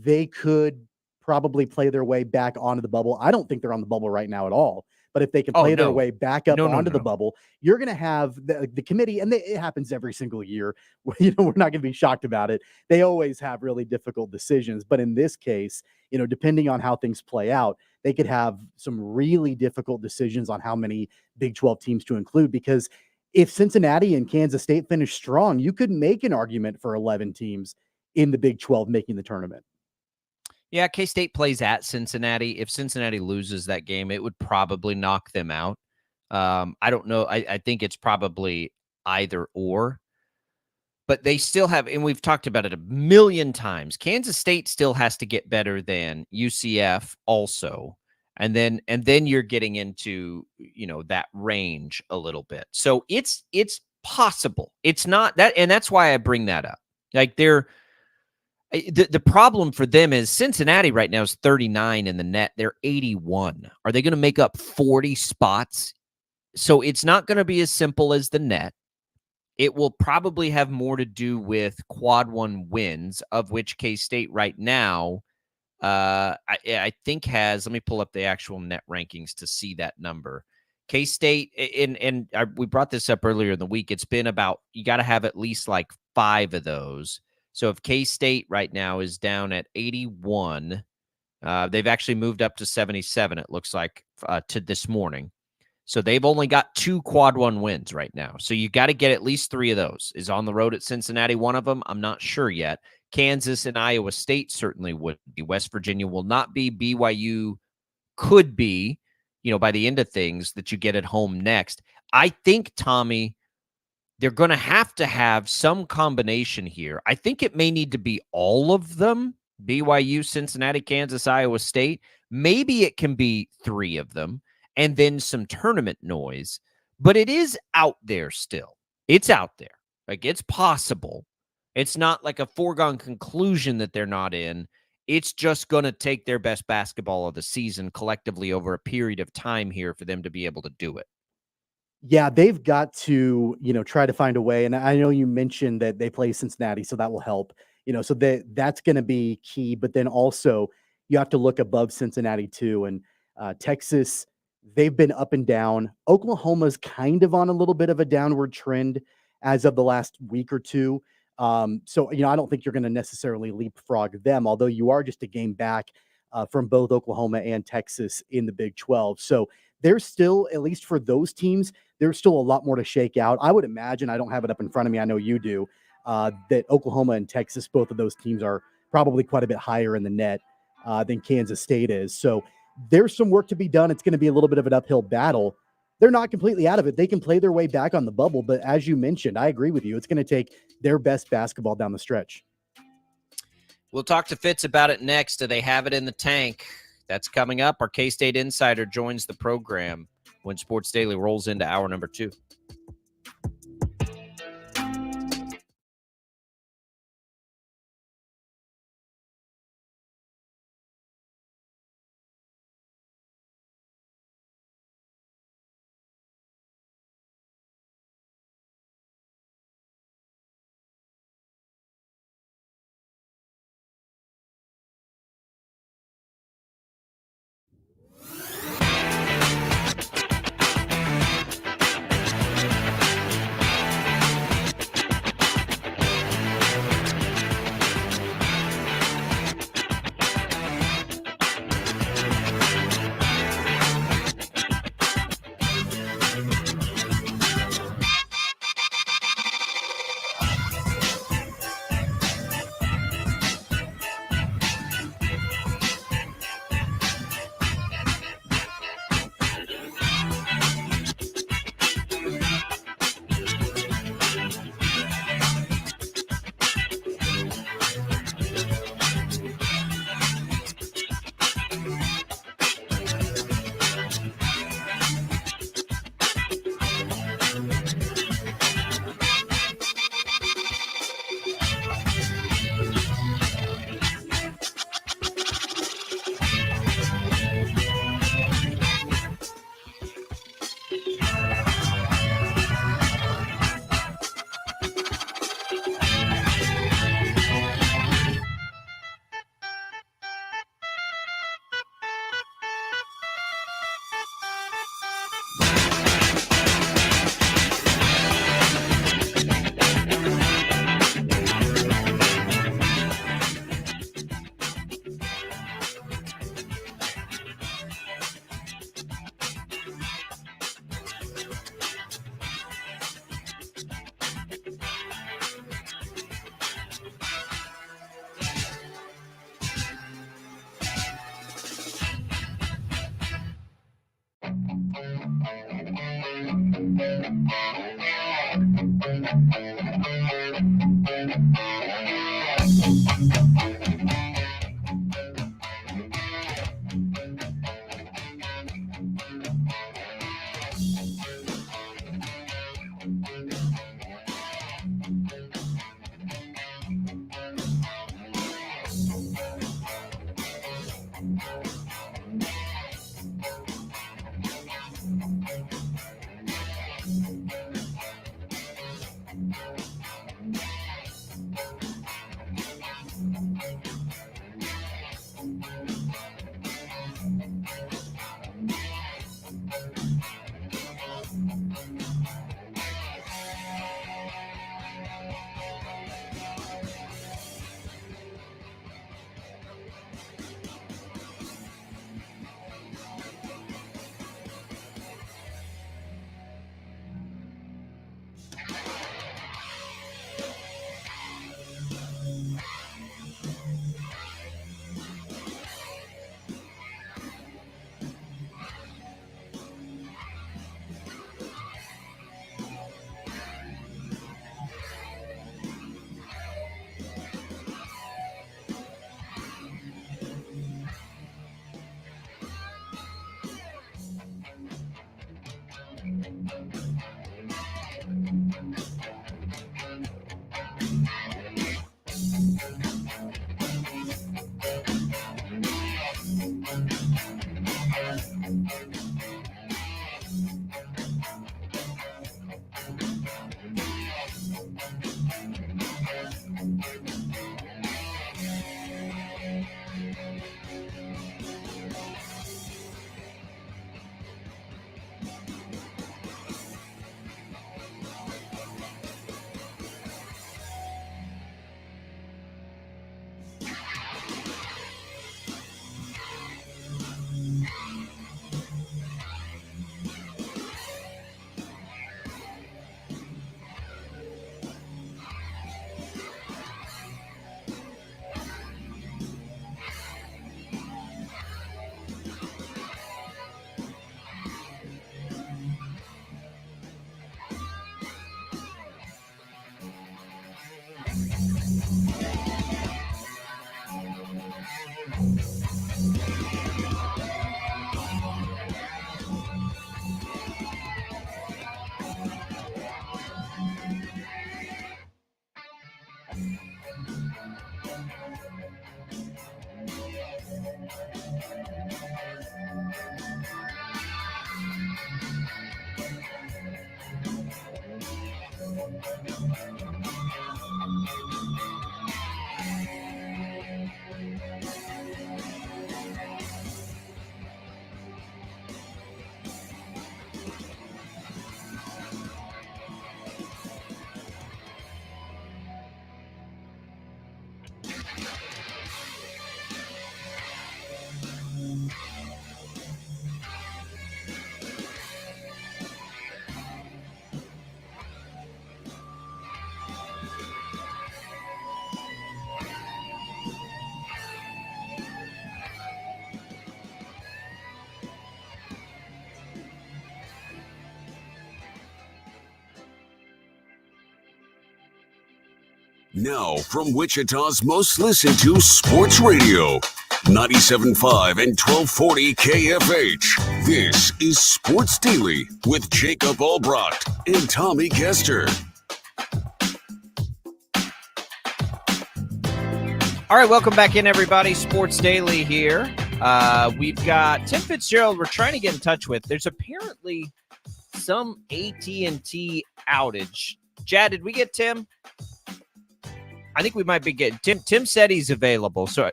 they could probably play their way back onto the bubble. I don't think they're on the bubble right now at all. But if they can play their way back up onto the bubble, you're going to have the committee, and it happens every single year. We're not going to be shocked about it. They always have really difficult decisions. But in this case, depending on how things play out, they could have some really difficult decisions on how many Big 12 teams to include, because if Cincinnati and Kansas State finish strong, you could make an argument for 11 teams in the Big 12 making the tournament. Yeah, K-State plays at Cincinnati. If Cincinnati loses that game, it would probably knock them out. I don't know. I think it's probably either or. But they still have, and we've talked about it a million times, Kansas State still has to get better than UCF also. And then you're getting into, that range a little bit. So it's possible. It's not that, and that's why I bring that up. Like the problem for them is Cincinnati right now is 39 in the net. They're 81. Are they going to make up 40 spots? So it's not going to be as simple as the net. It will probably have more to do with quad one wins, of which K-State right now, I think has, let me pull up the actual net rankings to see that number. K-State, we brought this up earlier in the week. It's been about, you got to have at least like 5 of those. So if K-State right now is down at 81, they've actually moved up to 77, it looks like, to this morning. So they've only got 2 quad one wins right now. So you got to get at least 3 of those. Is on the road at Cincinnati one of them? I'm not sure yet. Kansas and Iowa State certainly would be. West Virginia will not be. BYU could be, by the end of things, that you get at home next. I think, Tommy, they're going to have some combination here. I think it may need to be all of them. BYU, Cincinnati, Kansas, Iowa State. Maybe it can be 3 of them. And then some tournament noise, but it is out there still. It's out there. Like, it's possible. It's not like a foregone conclusion that they're not in. It's just going to take their best basketball of the season collectively over a period of time here for them to be able to do it. Yeah, they've got to, try to find a way. And I know you mentioned that they play Cincinnati, so that will help. So that's going to be key. But then also you have to look above Cincinnati too. And Texas, they've been up and down. Oklahoma's kind of on a little bit of a downward trend as of the last week or two. So, I don't think you're going to necessarily leapfrog them, although you are just a game back from both Oklahoma and Texas in the Big 12. So there's still, at least for those teams, there's still a lot more to shake out. I would imagine, I don't have it up in front of me, I know you do, that Oklahoma and Texas, both of those teams are probably quite a bit higher in the net than Kansas State is. So there's some work to be done. It's going to be a little bit of an uphill battle. They're not completely out of it. They can play their way back on the bubble. But as you mentioned, I agree with you. It's going to take their best basketball down the stretch. We'll talk to Fitz about it next. Do they have it in the tank? That's coming up. Our K-State Insider joins the program when Sports Daily rolls into hour number 2. Now, from Wichita's most listened to sports radio, 97.5 and 1240 KFH. This is Sports Daily with Jacob Albracht and Tommy Castor. All right, welcome back in, everybody. Sports Daily here. We've got Tim Fitzgerald we're trying to get in touch with. There's apparently some AT&T outage. Jad, did we get Tim? I think we might be getting Tim. Tim said he's available. So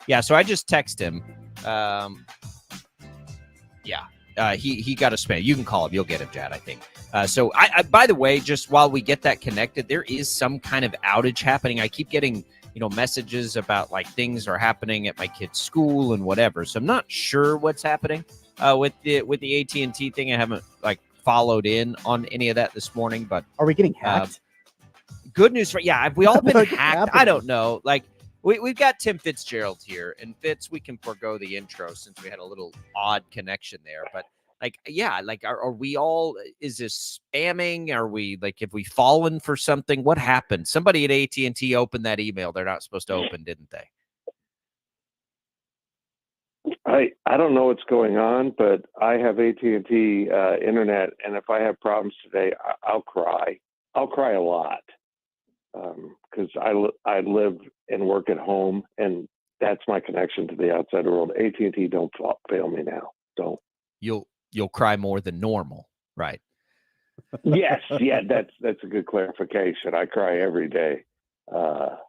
I just text him. He got a spam. You can call him. You'll get him, Jad, I think. So I by the way, just while we get that connected, there is some kind of outage happening. I keep getting, messages about like things are happening at my kid's school and whatever. So I'm not sure what's happening with the AT&T thing. I haven't followed in on any of that this morning, but are we getting hacked? Good news have we all been hacked? I don't know. We've got Tim Fitzgerald here, and Fitz, we can forego the intro since we had a little odd connection there. But are we all? Is this spamming? Are we have we fallen for something? What happened? Somebody at AT&T opened that email they're not supposed to open, didn't they? I don't know what's going on, but I have AT&T internet, and if I have problems today, I'll cry. I'll cry a lot. Because I live and work at home, and that's my connection to the outside world. AT&T don't fail me now. Don't. You'll cry more than normal, right? Yes, yeah, that's a good clarification. I cry every day.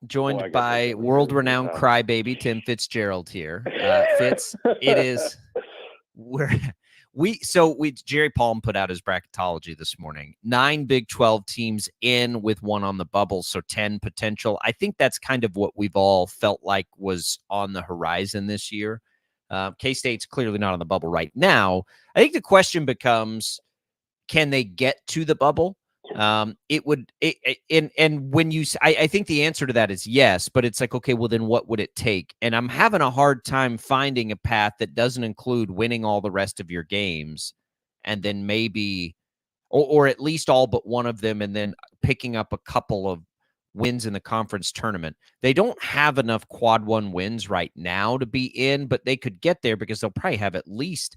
Joined by world-renowned crybaby Tim Fitzgerald here. Fitz, it is Jerry Palm put out his bracketology this morning. 9 Big 12 teams in with one on the bubble, so 10 potential. I think that's kind of what we've all felt like was on the horizon this year. K-State's clearly not on the bubble right now. I think the question becomes, can they get to the bubble? I think the answer to that is yes, but it's okay, well then what would it take? And I'm having a hard time finding a path that doesn't include winning all the rest of your games and then maybe, or at least all but one of them, and then picking up a couple of wins in the conference tournament. They don't have enough quad one wins right now to be in, but they could get there because they'll probably have at least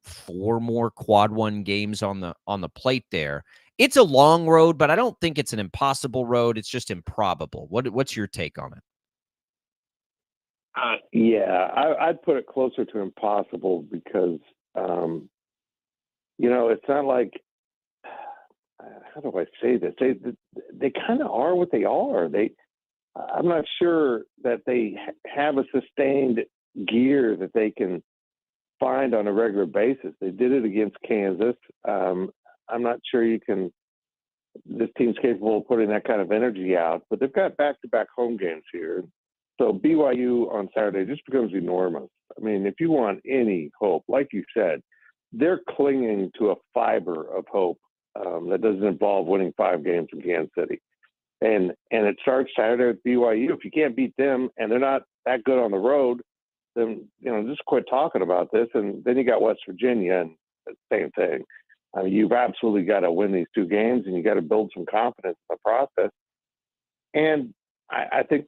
4 more quad one games on the plate there. it's a long road, but I don't think it's an impossible road. It's just improbable. What's your take on it? I'd put it closer to impossible because, it's not like, how do I say this? They kind of are what they are. I'm not sure that they have a sustained gear that they can find on a regular basis. They did it against Kansas. I'm not sure this team's capable of putting that kind of energy out, but they've got back-to-back home games here. So BYU on Saturday just becomes enormous. I mean, if you want any hope, like you said, they're clinging to a fiber of hope that doesn't involve winning 5 games in Kansas City. And it starts Saturday with BYU. If you can't beat them and they're not that good on the road, then, just quit talking about this. And then you got West Virginia and the same thing. I mean, you've absolutely got to win these 2 games and you got to build some confidence in the process. And I think,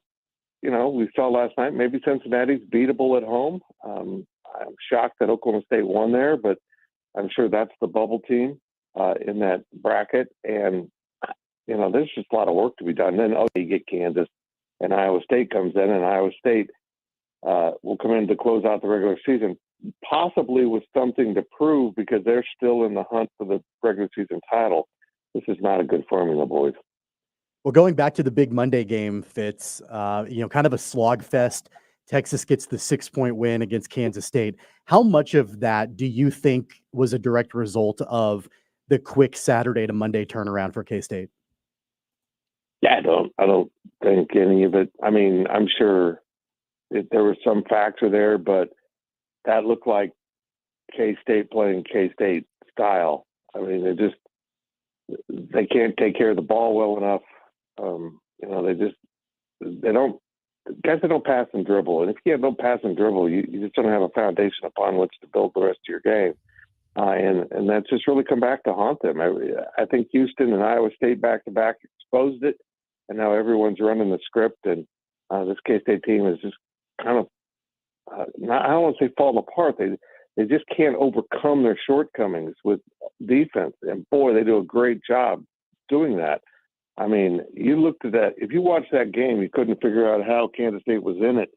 we saw last night, maybe Cincinnati's beatable at home. I'm shocked that Oklahoma State won there, but I'm sure that's the bubble team in that bracket. And, there's just a lot of work to be done. Then, you get Kansas and Iowa State comes in, and Iowa State will come in to close out the regular season, possibly with something to prove because they're still in the hunt for the regular season title. This is not a good formula, boys. Well, going back to the big Monday game, Fitz, kind of a slog fest. Texas gets the 6-point win against Kansas State. How much of that do you think was a direct result of the quick Saturday to Monday turnaround for K-State? Yeah, I don't think any of it. I mean, I'm sure there was some factor there, but that looked like K-State playing K-State style. I mean, they can't take care of the ball well enough. They don't pass and dribble. And if you don't pass and dribble, you just don't have a foundation upon which to build the rest of your game. And that's just really come back to haunt them. I think Houston and Iowa State back-to-back exposed it, and now everyone's running the script, and this K-State team is just kind of I don't want to say falling apart. They just can't overcome their shortcomings with defense. And, boy, they do a great job doing that. I mean, you looked at that. If you watched that game, you couldn't figure out how Kansas State was in it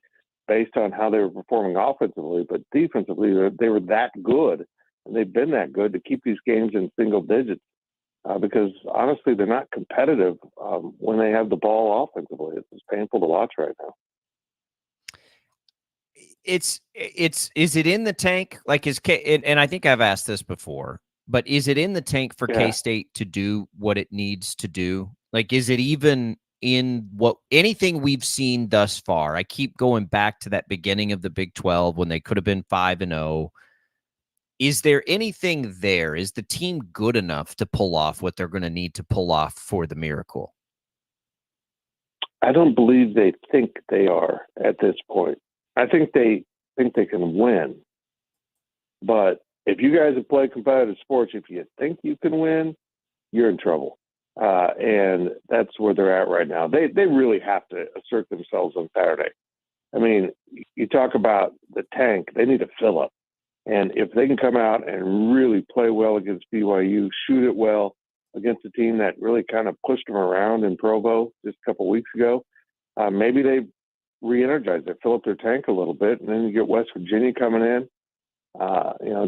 based on how they were performing offensively. But defensively, they were that good, and they've been that good to keep these games in single digits because, honestly, they're not competitive when they have the ball offensively. It's just painful to watch right now. Is it in the tank? Like and I think I've asked this before, but is it in the tank for K-State to do what it needs to do? Like, is it even in anything we've seen thus far? I keep going back to that beginning of the Big 12 when they could have been 5-0. Is there anything there? Is the team good enough to pull off what they're going to need to pull off for the miracle? I don't believe they think they are at this point. I think they can win. But if you guys have played competitive sports, if you think you can win, you're in trouble. And that's where they're at right now. They really have to assert themselves on Saturday. I mean, you talk about the tank, they need to fill up. And if they can come out and really play well against BYU, shoot it well against a team that really kind of pushed them around in Provo just a couple of weeks ago, maybe they re-energize it, fill up their tank a little bit, and then you get West Virginia coming in.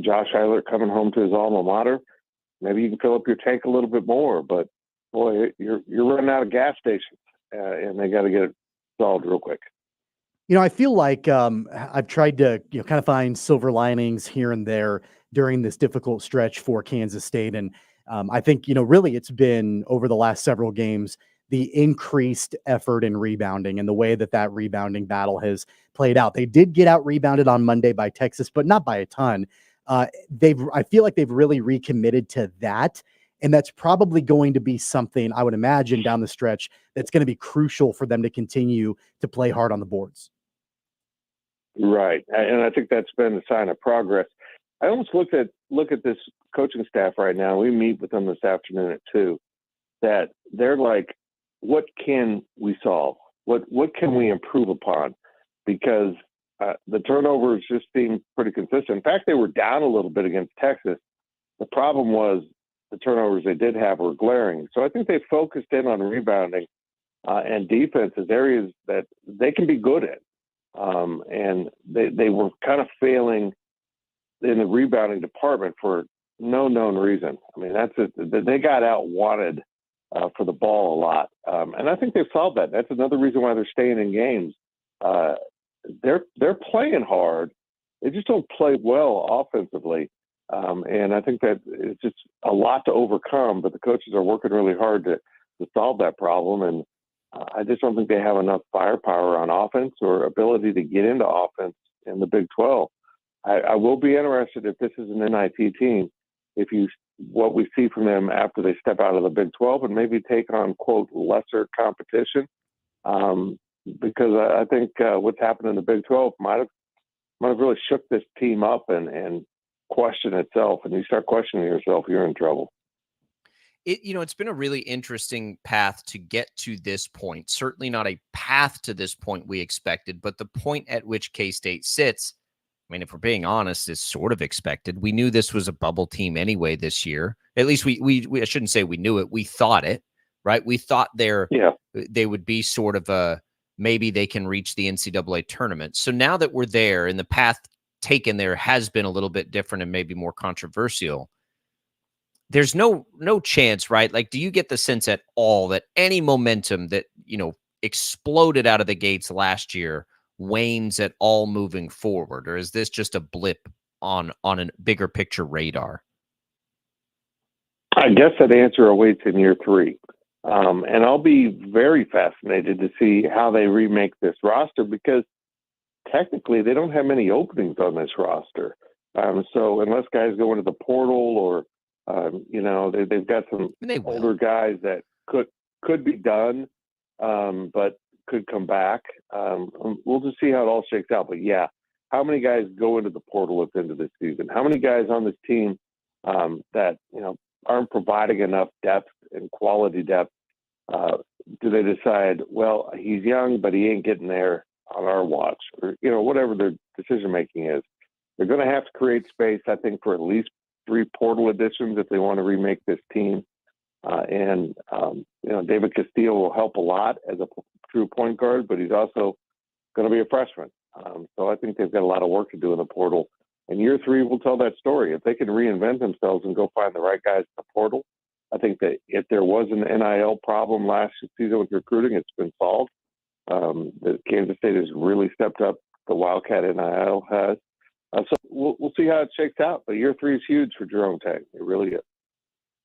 Josh Eiler coming home to his alma mater. Maybe you can fill up your tank a little bit more. But boy, you're running out of gas stations, and they got to get it solved real quick. I feel like I've tried to kind of find silver linings here and there during this difficult stretch for Kansas State, and I think really it's been over the last several games the increased effort in rebounding and the way that rebounding battle has played out. They did get out rebounded on Monday by Texas, but not by a ton. I feel like they've really recommitted to that. And that's probably going to be something I would imagine down the stretch that's going to be crucial for them to continue to play hard on the boards. Right. And I think that's been a sign of progress. I almost look at this coaching staff right now. We meet with them this afternoon at 2, that they're like, what can we solve? What can we improve upon? Because the turnovers just seem pretty consistent. In fact, they were down a little bit against Texas. The problem was the turnovers they did have were glaring. So I think they focused in on rebounding and defense as areas that they can be good at. And they were kind of failing in the rebounding department for no known reason. I mean, they got out wanted for the ball a lot. And I think they've solved that. That's another reason why they're staying in games. They're playing hard. They just don't play well offensively. And I think that it's just a lot to overcome, but the coaches are working really hard to solve that problem. And I just don't think they have enough firepower on offense or ability to get into offense in the Big 12. I will be interested if this is an NIT team, what we see from them after they step out of the Big 12 and maybe take on, quote, lesser competition. Because I think what's happened in the Big 12 might have really shook this team up and questioned itself. And you start questioning yourself, you're in trouble. It's been a really interesting path to get to this point. Certainly not a path to this point we expected, but the point at which K-State sits, I mean, if we're being honest, is sort of expected. We knew this was a bubble team anyway this year. At least we I shouldn't say we knew it. We thought it, right? We thought they would be sort of maybe they can reach the NCAA tournament. So now that we're there and the path taken there has been a little bit different and maybe more controversial, there's no chance, right? Like, do you get the sense at all that any momentum that, exploded out of the gates last year wanes at all moving forward? Or is this just a blip on a bigger picture radar? I guess that answer awaits in year 3. And I'll be very fascinated to see how they remake this roster, because technically they don't have many openings on this roster. So unless guys go into the portal or, they've got some older guys that could be done, but could come back. We'll just see how it all shakes out. But yeah, how many guys go into the portal at the end of the season? How many guys on this team that aren't providing enough depth and quality depth? Do they decide, well, he's young, but he ain't getting there on our watch, or whatever their decision making is? They're going to have to create space, I think, for at least 3 portal additions if they want to remake this team. David Castillo will help a lot as a true point guard, but he's also going to be a freshman. So I think they've got a lot of work to do in the portal. And year 3 will tell that story. If they can reinvent themselves and go find the right guys in the portal, I think that if there was an NIL problem last season with recruiting, it's been solved. The Kansas State has really stepped up. The Wildcat NIL has. So we'll see how it shakes out. But year 3 is huge for Jerome Tang. It really is.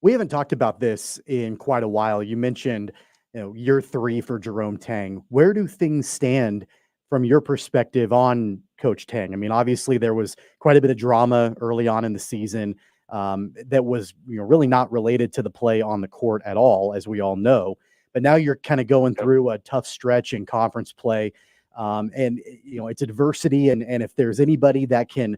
We haven't talked about this in quite a while. You mentioned, year 3 for Jerome Tang. Where do things stand from your perspective on Coach Tang? I mean, obviously there was quite a bit of drama early on in the season that was really not related to the play on the court at all, as we all know. But now you're kind of going through a tough stretch in conference play. And it's adversity. And if there's anybody that can,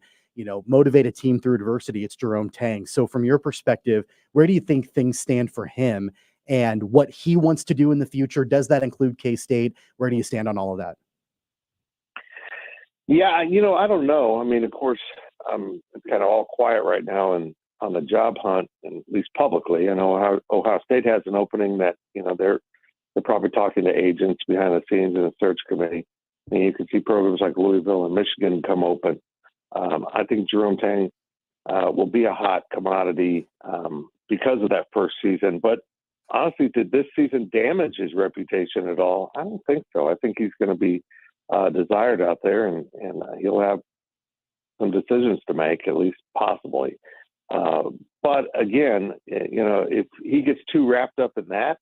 motivate a team through adversity, it's Jerome Tang. So from your perspective, where do you think things stand for him and what he wants to do in the future? Does that include K-State? Where do you stand on all of that? Yeah, I don't know. I mean, of course, it's kind of all quiet right now and on the job hunt, and at least publicly. I know Ohio State has an opening that, they're probably talking to agents behind the scenes in a search committee. And you can see programs like Louisville and Michigan come open. I think Jerome Tang will be a hot commodity because of that first season. But honestly, did this season damage his reputation at all? I don't think so. I think he's going to be desired out there, and he'll have some decisions to make, at least possibly. But again, if he gets too wrapped up in that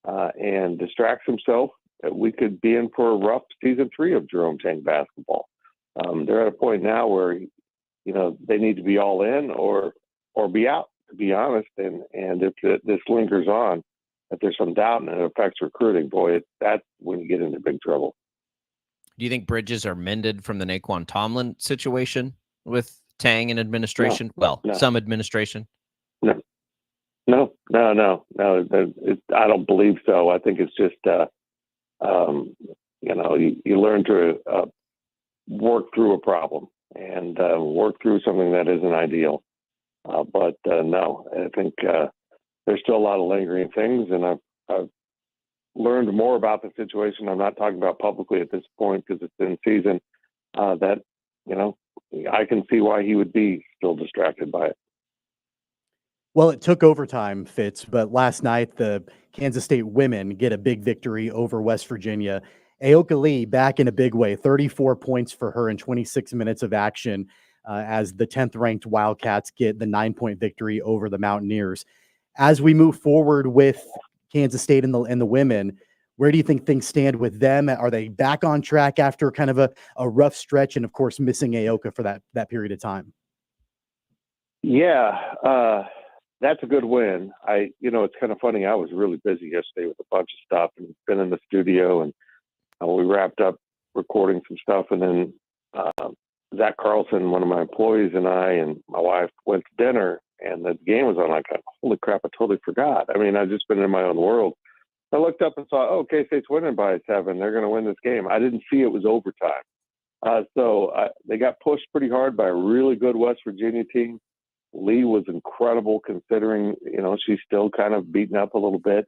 and distracts himself, we could be in for a rough season 3 of Jerome Tang basketball. They're at a point now where, they need to be all in or be out, to be honest. And if this lingers on, if there's some doubt and it affects recruiting, that's when you get into big trouble. Do you think bridges are mended from the Naquan Tomlin situation with Tang and administration? No. Some administration. No. I don't believe so. I think it's just, you learn to work through a problem and work through something that isn't ideal. But no, I think there's still a lot of lingering things, and I've learned more about the situation. I'm not talking about publicly at this point because it's in season. That I can see why he would be still distracted by it. Well, it took overtime, Fitz, but last night the Kansas State women get a big victory over West Virginia. Aoka Lee back in a big way, 34 points for her in 26 minutes of action as the 10th ranked Wildcats get the 9-point victory over the Mountaineers. As we move forward with Kansas State and the women, where do you think things stand with them? Are they back on track after kind of a rough stretch and, of course, missing Aoka for that period of time? Yeah, that's a good win. It's kind of funny. I was really busy yesterday with a bunch of stuff and been in the studio, and we wrapped up recording some stuff. And then Zach Carlson, one of my employees, and I and my wife went to dinner, and the game was on. Like, holy crap, I totally forgot. I mean, I've just been in my own world. I looked up and saw, K-State's winning by 7. They're going to win this game. I didn't see it was overtime. So they got pushed pretty hard by a really good West Virginia team. Lee was incredible considering, she's still kind of beaten up a little bit.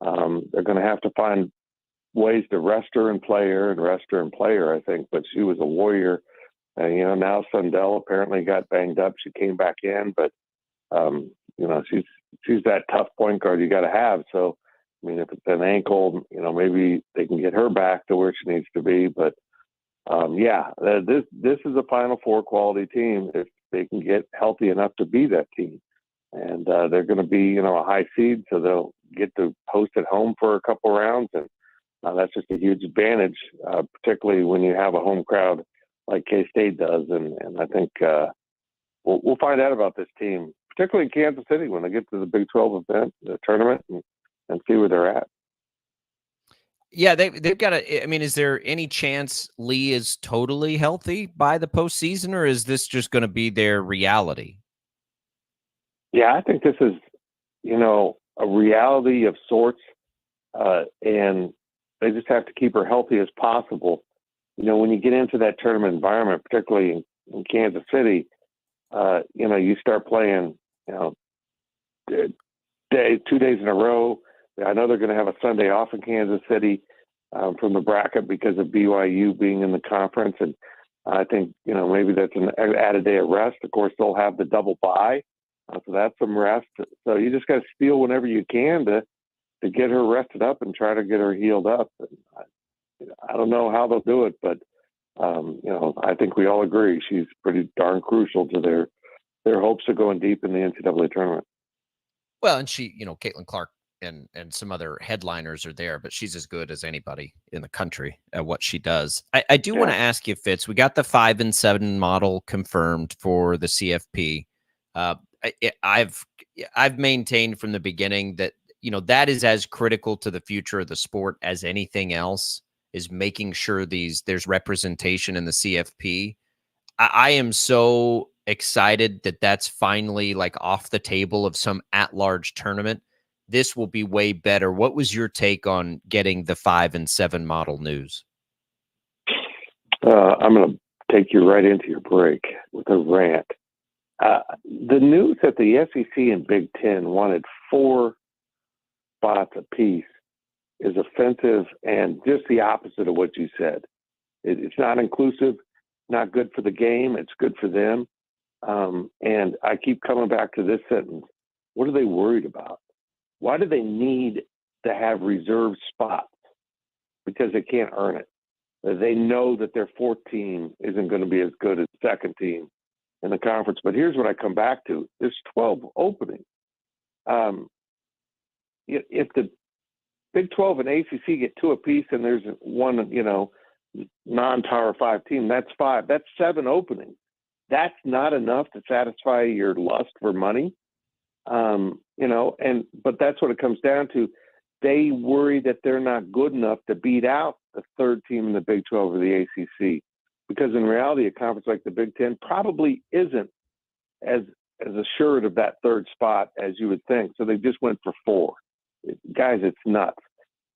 They're going to have to find ways to rest her and play her, I think. But she was a warrior. Now Sundell apparently got banged up. She came back in, but, she's that tough point guard you got to have. So, I mean, if it's an ankle, maybe they can get her back to where she needs to be. But, this is a Final Four quality team if they can get healthy enough to be that team. And they're going to be, a high seed, so they'll get to host at home for a couple rounds. And that's just a huge advantage, particularly when you have a home crowd like K-State does. And I think we'll find out about this team, particularly in Kansas City, when they get to the Big 12 event, the tournament, and see where they're at. Yeah, they've got to. I mean, is there any chance Lee is totally healthy by the postseason, or is this just going to be their reality? Yeah, I think this is, a reality of sorts, and they just have to keep her healthy as possible. When you get into that tournament environment, particularly in Kansas City, you start playing, 2 days in a row. I know they're going to have a Sunday off in Kansas City from the bracket because of BYU being in the conference. And I think, maybe that's an added day of rest. Of course, they'll have the double bye. So that's some rest. So you just got to steal whenever you can to get her rested up and try to get her healed up. And I don't know how they'll do it, but, I think we all agree she's pretty darn crucial to their hopes of going deep in the NCAA tournament. Well, and she, Caitlin Clark and some other headliners are there, but she's as good as anybody in the country at what she does. I do want to ask you, Fitz, we got the 5 and 7 model confirmed for the CFP. I've maintained from the beginning that, that is as critical to the future of the sport as anything else, is making sure there's representation in the CFP. I am so excited that that's finally like off the table of some at-large tournament. This will be way better. What was your take on getting the 5 and 7 model news? I'm going to take you right into your break with a rant. The news that the SEC and Big Ten wanted 4 spots apiece is offensive and just the opposite of what you said. It's not inclusive, not good for the game. It's good for them. And I keep coming back to this sentence. What are they worried about? Why do they need to have reserved spots? Because they can't earn it. They know that their 4th team isn't going to be as good as the 2nd team in the conference. But here's what I come back to. There's 12 openings. If the Big 12 and ACC get 2 apiece and there's one, non-Power 5 team, that's 5. That's 7 openings. That's not enough to satisfy your lust for money. But that's what it comes down to. They worry that they're not good enough to beat out the 3rd team in the Big 12 or the ACC, because in reality, a conference like the Big 10 probably isn't as assured of that 3rd spot as you would think. So they just went for 4. Guys, it's nuts.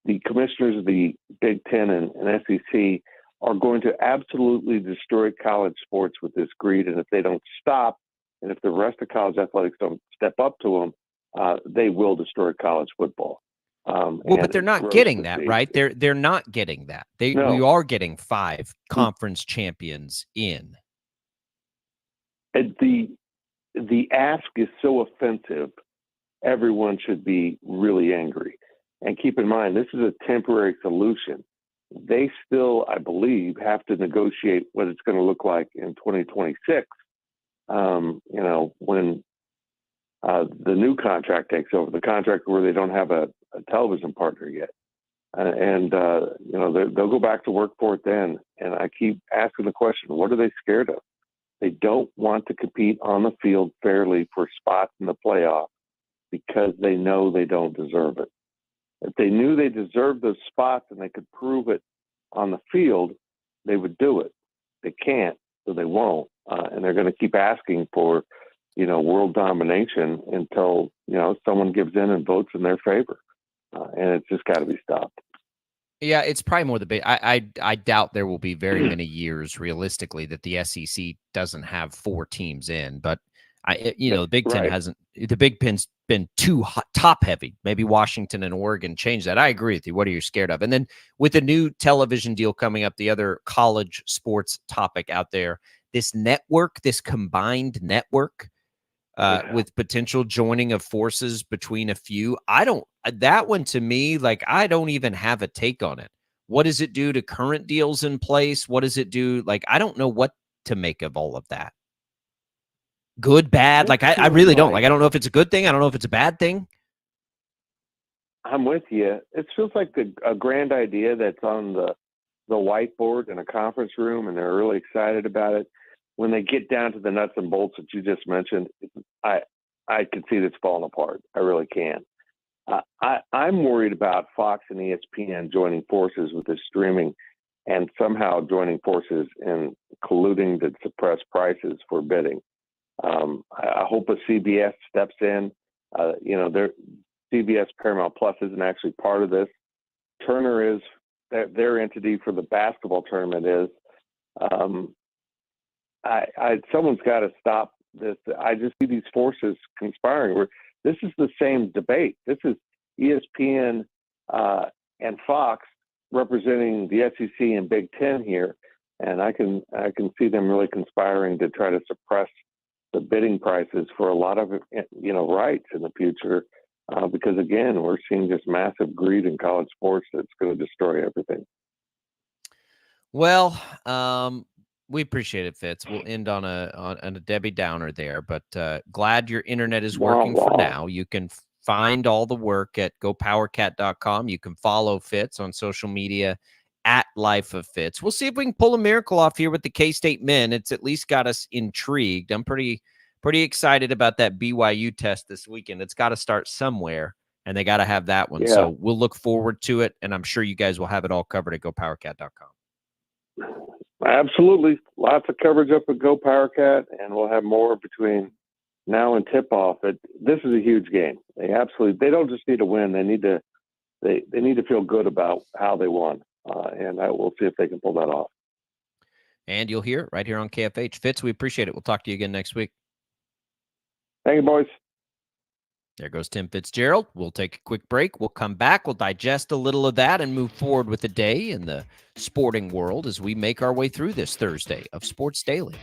The commissioners of the Big 10 and SEC are going to absolutely destroy college sports with this greed. And if they don't stop, and if the rest of college athletics don't step up to them, they will destroy college football. Well, and but they're it's not gross getting to that, see. right? They're not getting that. We No. are getting 5 conference champions in. And the ask is so offensive, everyone should be really angry. And keep in mind, this is a temporary solution. They still, I believe, have to negotiate what it's going to look like in 2026. When the new contract takes over, the contract where they don't have a television partner yet. They'll go back to work for it then. And I keep asking the question, what are they scared of? They don't want to compete on the field fairly for spots in the playoff because they know they don't deserve it. If they knew they deserved those spots and they could prove it on the field, they would do it. They can't, so they won't. And they're going to keep asking for, world domination until, someone gives in and votes in their favor. And it's just got to be stopped. Yeah, it's probably more the big. I doubt there will be very many years realistically that the SEC doesn't have 4 teams in, but the Big Ten Right. hasn't. The Big Ten's been too top heavy. Maybe Washington and Oregon change that. I agree with you. What are you scared of? And then with the new television deal coming up, the other college sports topic out there, this network, this combined network. With potential joining of forces between a few. That one to me, I don't even have a take on it. What does it do to current deals in place? What does it do? I don't know what to make of all of that. Good, bad. I really don't. I don't know if it's a good thing. I don't know if it's a bad thing. I'm with you. It feels like a grand idea that's on the whiteboard in a conference room, and they're really excited about it. When they get down to the nuts and bolts that you just mentioned, I can see this falling apart. I really can. I'm worried about Fox and ESPN joining forces with this streaming and somehow joining forces in colluding to suppress prices for bidding. I hope a CBS steps in. CBS Paramount Plus isn't actually part of this. Turner is, their entity for the basketball tournament is. Someone's got to stop this. I just see these forces conspiring. This is the same debate. This is ESPN and Fox representing the SEC and Big Ten here, and I can see them really conspiring to try to suppress the bidding prices for a lot of rights in the future. Because again, we're seeing just massive greed in college sports that's going to destroy everything. Well, we appreciate it, Fitz. We'll end on a Debbie Downer there, but glad your internet is working for now. You can find all the work at gopowercat.com. You can follow Fitz on social media at Life of Fitz. We'll see if we can pull a miracle off here with the K-State men. It's at least got us intrigued. I'm pretty excited about that BYU test this weekend. It's got to start somewhere, and they got to have that one. Yeah. So we'll look forward to it, and I'm sure you guys will have it all covered at gopowercat.com. Absolutely. Lots of coverage up at Go PowerCat, and we'll have more between now and tip-off. This is a huge game. They don't just need to win. They need to feel good about how they won, and we'll see if they can pull that off. And you'll hear it right here on KFH. Fitz, we appreciate it. We'll talk to you again next week. Thank you, boys. There goes Tim Fitzgerald. We'll take a quick break. We'll come back. We'll digest a little of that and move forward with the day in the sporting world as we make our way through this Thursday of Sports Daily.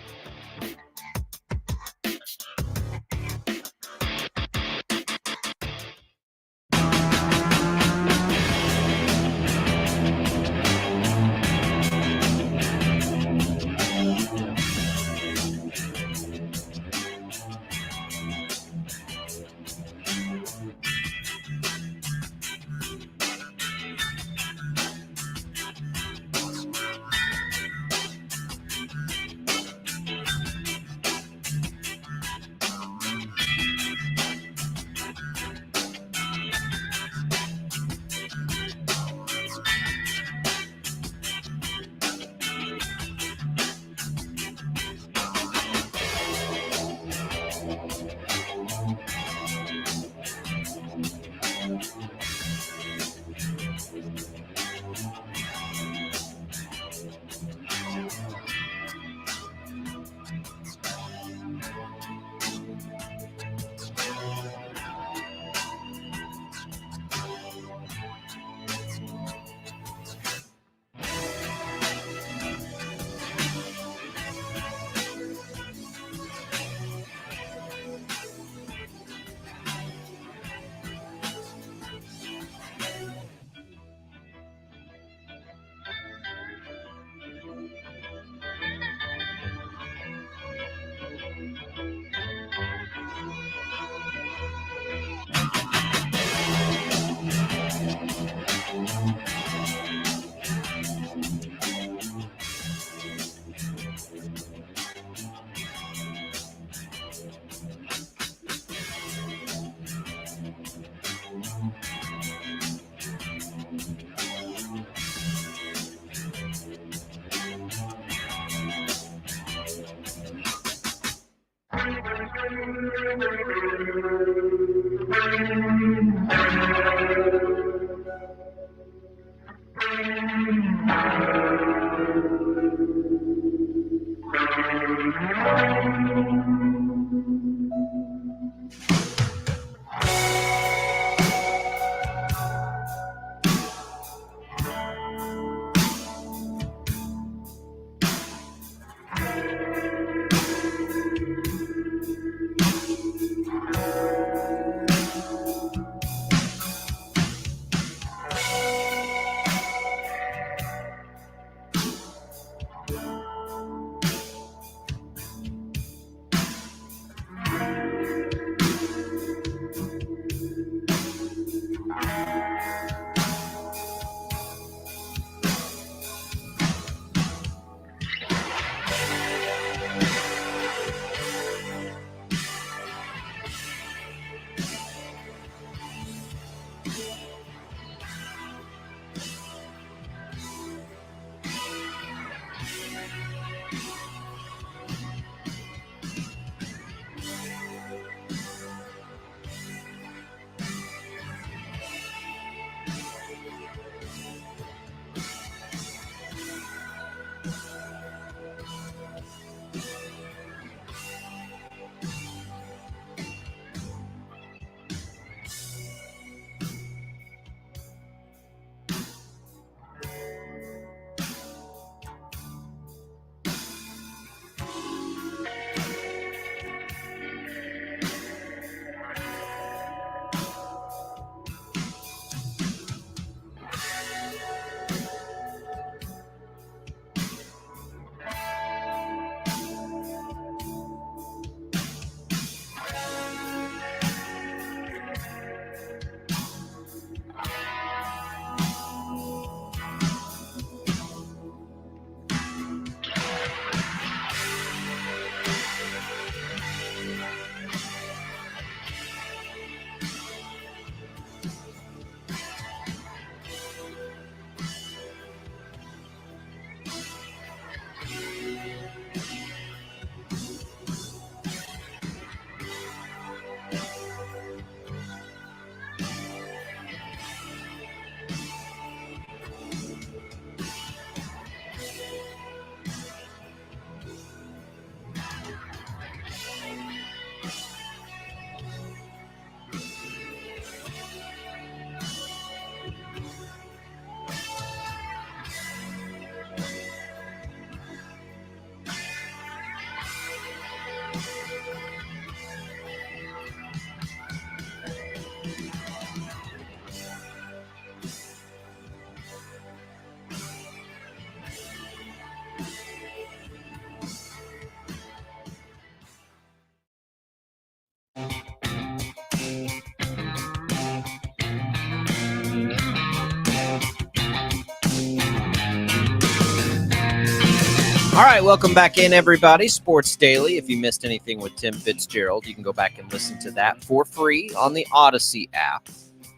All right, welcome back in, everybody. Sports Daily. If you missed anything with Tim Fitzgerald, you can go back and listen to that for free on the Odyssey app.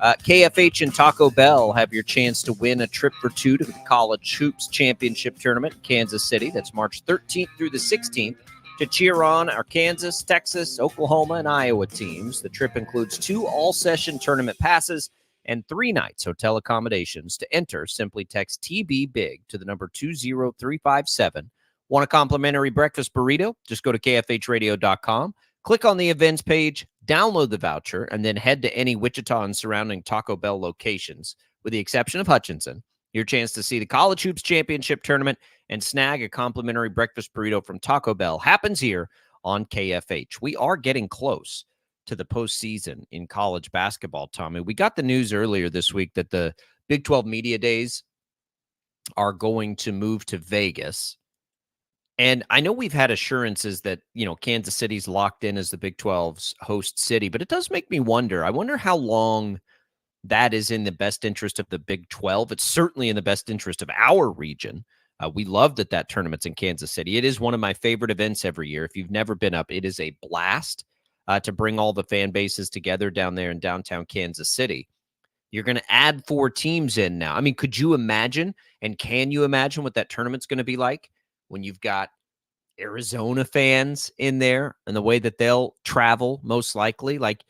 KFH and Taco Bell have your chance to win a trip for two to the College Hoops Championship Tournament in Kansas City. That's March 13th through the 16th to cheer on our Kansas, Texas, Oklahoma, and Iowa teams. The trip includes 2 all-session tournament passes and 3 nights hotel accommodations. To enter, simply text TB BIG to the number 20357. Want a complimentary breakfast burrito? Just go to kfhradio.com, click on the events page, download the voucher, and then head to any Wichita and surrounding Taco Bell locations, with the exception of Hutchinson. Your chance to see the College Hoops Championship Tournament and snag a complimentary breakfast burrito from Taco Bell happens here on KFH. We are getting close to the postseason in college basketball, Tommy. We got the news earlier this week that the Big 12 Media Days are going to move to Vegas. And I know we've had assurances that, Kansas City's locked in as the Big 12's host city, but it does make me wonder. I wonder how long that is in the best interest of the Big 12. It's certainly in the best interest of our region. We love that tournament's in Kansas City. It is one of my favorite events every year. If you've never been up, it is a blast to bring all the fan bases together down there in downtown Kansas City. You're going to add 4 teams in now. I mean, could you imagine, and can you imagine what that tournament's going to be like when you've got Arizona fans in there and the way that they'll travel, most likely. Like,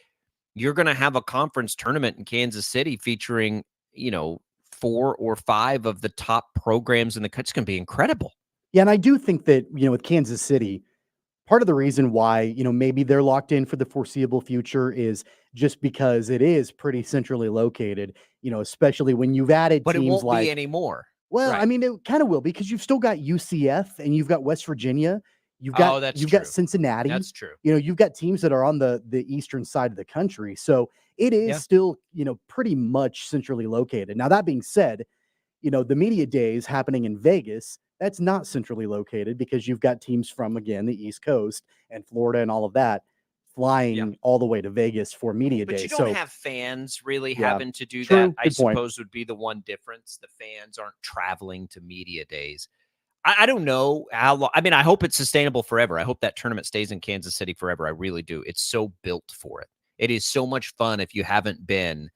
you're going to have a conference tournament in Kansas City featuring, 4 or 5 of the top programs in the country. It's going to be incredible. Yeah, and I do think that, with Kansas City, part of the reason why, maybe they're locked in for the foreseeable future is just because it is pretty centrally located, especially when you've added But it teams won't be like, anymore. well, I Right. mean, it kind of will because you've still got UCF and you've got West Virginia. You've Oh, got that's you've true. got Cincinnati. That's true. You've got teams that are on the eastern side of the country. So it is Yeah. still, pretty much centrally located. Now, that being said, the media days happening in Vegas, that's not centrally located because you've got teams from, again, the East Coast and Florida and all of that flying all the way to Vegas for media But day. you don't So have fans really Yeah, having to do true. that. I Good point. suppose would be the one difference. The fans aren't traveling to media days. I don't know how long. I mean, I hope it's sustainable forever. I hope that tournament stays in Kansas City forever. I really do. It's so built for it. It is so much fun if you haven't been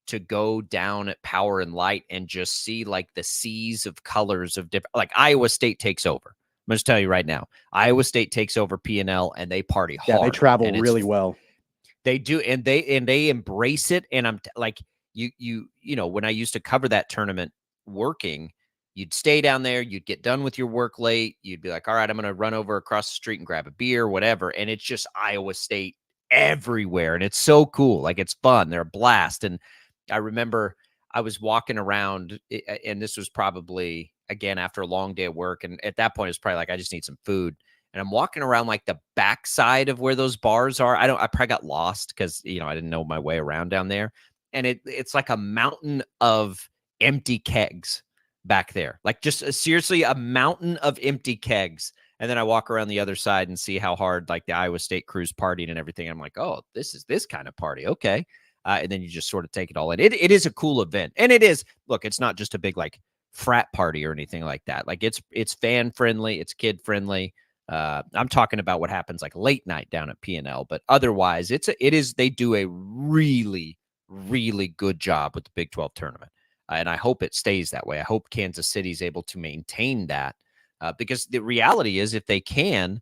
to go down at Power and Light and just see like the seas of colors of different. Like Iowa State takes over. I'm just tell you right now, Iowa State takes over P&L and they party hard. Yeah, they travel and really well. They do, and they embrace it. And like when I used to cover that tournament working, you'd stay down there, you'd get done with your work late, you'd be like, all right, I'm gonna run over across the street and grab a beer, whatever. And it's just Iowa State everywhere. And it's so cool. Like, it's fun. They're a blast. And I remember I was walking around, and this was probably again after a long day of work. And at that point, it's probably like, I just need some food. And I'm walking around like the backside of where those bars are. I probably got lost because, I didn't know my way around down there. And it's like a mountain of empty kegs back there. Like, just seriously, a mountain of empty kegs. And then I walk around the other side and see how hard like the Iowa State crew's partied and everything. I'm like, oh, this is this kind of party. Okay. And then you just sort of take it all in. It is a cool event. And it is, look, it's not just a big like frat party or anything like that. Like, it's fan friendly, it's kid friendly. I'm talking about what happens like late night down at P&L, but otherwise they do a really, really good job with the Big 12 tournament. And I hope it stays that way. I hope Kansas City is able to maintain that because the reality is, if they can,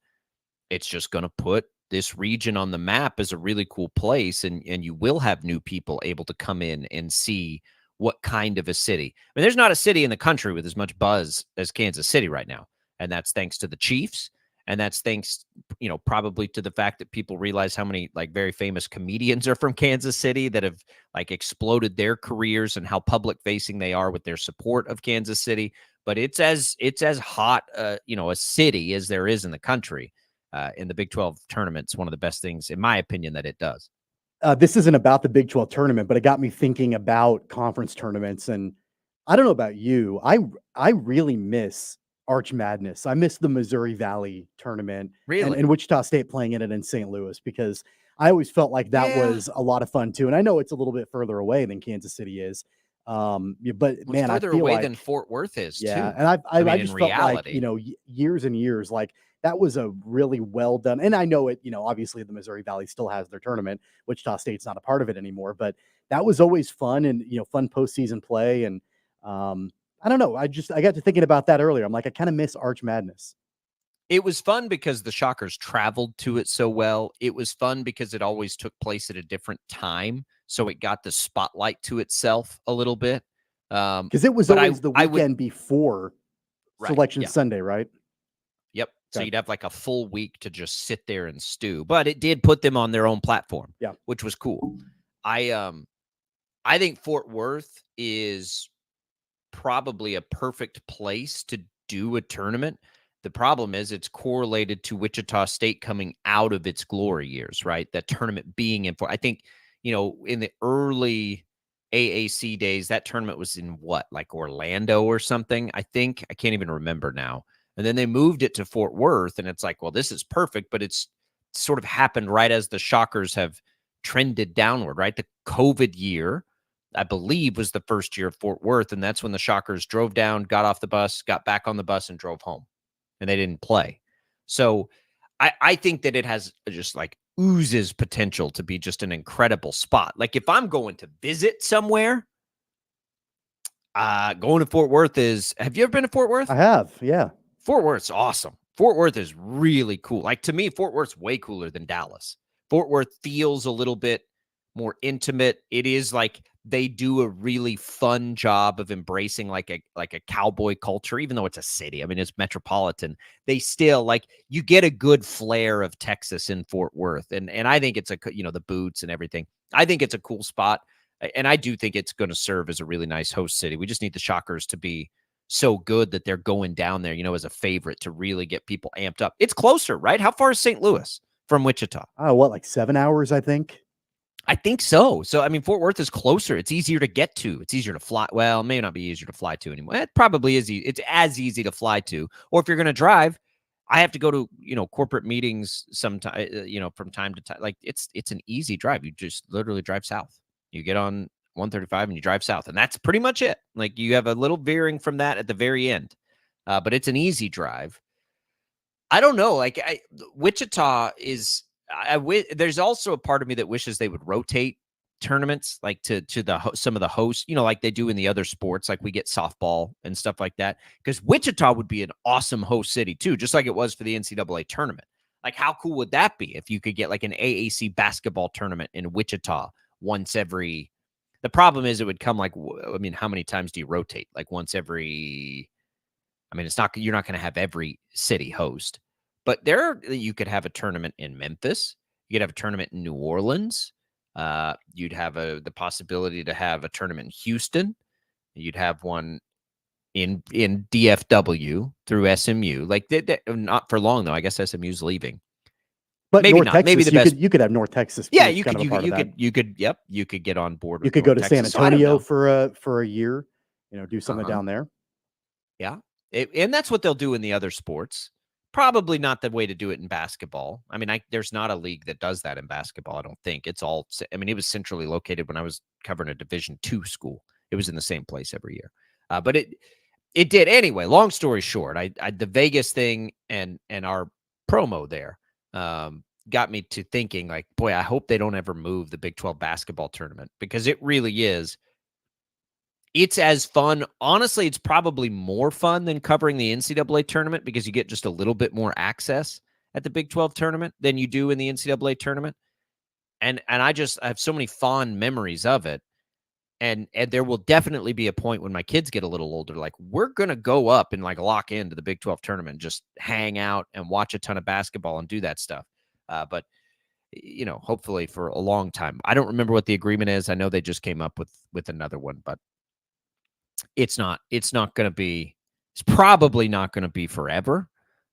it's just going to put this region on the map as a really cool place. And you will have new people able to come in and see what kind of a city. I mean, there's not a city in the country with as much buzz as Kansas City right now. And that's thanks to the Chiefs. And that's thanks, probably to the fact that people realize how many like very famous comedians are from Kansas City that have like exploded their careers and how public facing they are with their support of Kansas City. But it's as hot, a city as there is in the country. In the Big 12 tournament, it's one of the best things, in my opinion, that it does. This isn't about the Big 12 tournament, but it got me thinking about conference tournaments. And I don't know about you, I really miss Arch Madness. I miss the Missouri Valley tournament Really? and Wichita State playing in it in St. Louis, because I always felt like that Yeah. was a lot of fun too. And I know it's a little bit further away than Kansas City is. But It's man, I further feel away like, than Fort Worth is, yeah, too. and I mean, I in just felt like, reality. years and years, like that was a really well done. And I know it, obviously the Missouri Valley still has their tournament. Wichita State's not a part of it anymore, but that was always fun and, fun postseason play. And I don't know. I got to thinking about that earlier. I'm like, I kind of miss Arch Madness. It was fun because the Shockers traveled to it so well. It was fun because it always took place at a different time, so it got the spotlight to itself a little bit. Because it was but always the I would weekend before right, Selection yeah, Sunday, right? yep. So Okay. you'd have like a full week to just sit there and stew. But it did put them on their own platform, Yeah. which was cool. I think Fort Worth is probably a perfect place to do a tournament. The problem is it's correlated to Wichita State coming out of its glory years, right? That tournament being in for, I think, in the early AAC days, that tournament was in what, like Orlando or something, I think. I can't even remember now. And then they moved it to Fort Worth, and it's like, well, this is perfect, but it's sort of happened right as the Shockers have trended downward, right? The COVID year, I believe, was the first year of Fort Worth, and that's when the Shockers drove down, got off the bus, got back on the bus, and drove home. And they didn't play. So I think that it has just like oozes potential to be just an incredible spot. Like, if I'm going to visit somewhere, going to Fort Worth is, have you ever been to Fort Worth? I have, yeah. Fort Worth's awesome. Fort Worth is really cool. Like, to me, Fort Worth's way cooler than Dallas. Fort Worth feels a little bit more intimate. It is like they do a really fun job of embracing like a cowboy culture, even though it's a city. I mean, it's metropolitan. They still, like, you get a good flair of Texas in Fort Worth. And I think it's the boots and everything. I think it's a cool spot. And I do think it's going to serve as a really nice host city. We just need the Shockers to be so good that they're going down there, as a favorite to really get people amped up. It's closer, right? How far is St. Louis from Wichita? What, like 7 hours, I think? I think so. So, I mean, Fort Worth is closer. It's easier to get to. It's easier to fly. Well, it may not be easier to fly to anymore. It probably is. It's as easy to fly to. Or if you're going to drive, I have to go to, corporate meetings sometime, from time to time. Like, it's an easy drive. You just literally drive south. You get on 135 and you drive south, and that's pretty much it. Like, you have a little veering from that at the very end, but it's an easy drive. I don't know. Like, Wichita is. There's also a part of me that wishes they would rotate tournaments, like to some of the hosts, like they do in the other sports, like we get softball and stuff like that. Because Wichita would be an awesome host city too, just like it was for the NCAA tournament. Like, how cool would that be if you could get like an AAC basketball tournament in Wichita once every? The problem is it would come like, I mean, how many times do you rotate? Like once every. I mean, you're not going to have every city host, but you could have a tournament in Memphis. You could have a tournament in New Orleans. You'd have the possibility to have a tournament in Houston. You'd have one in DFW through SMU. Like, not for long though. I guess SMU's leaving. But maybe North not. Texas, maybe the best. You could have North Texas. Yeah, you could. Yep, you could get on board. You could go to San Antonio for a year. Do something down there. Yeah. And that's what they'll do in the other sports. Probably not the way to do it in basketball. I mean, there's not a league that does that in basketball, I don't think. It was centrally located when I was covering a Division II school. It was in the same place every year. But it did. Anyway, long story short, the Vegas thing and our promo there got me to thinking, like, boy, I hope they don't ever move the Big 12 basketball tournament, because it really is. It's as fun. Honestly, it's probably more fun than covering the NCAA tournament, because you get just a little bit more access at the Big 12 tournament than you do in the NCAA tournament. And I have so many fond memories of it. And there will definitely be a point when my kids get a little older, like, we're going to go up and like lock into the Big 12 tournament, just hang out and watch a ton of basketball and do that stuff. But hopefully for a long time. I don't remember what the agreement is. I know they just came up with another one, but it's probably not going to be forever,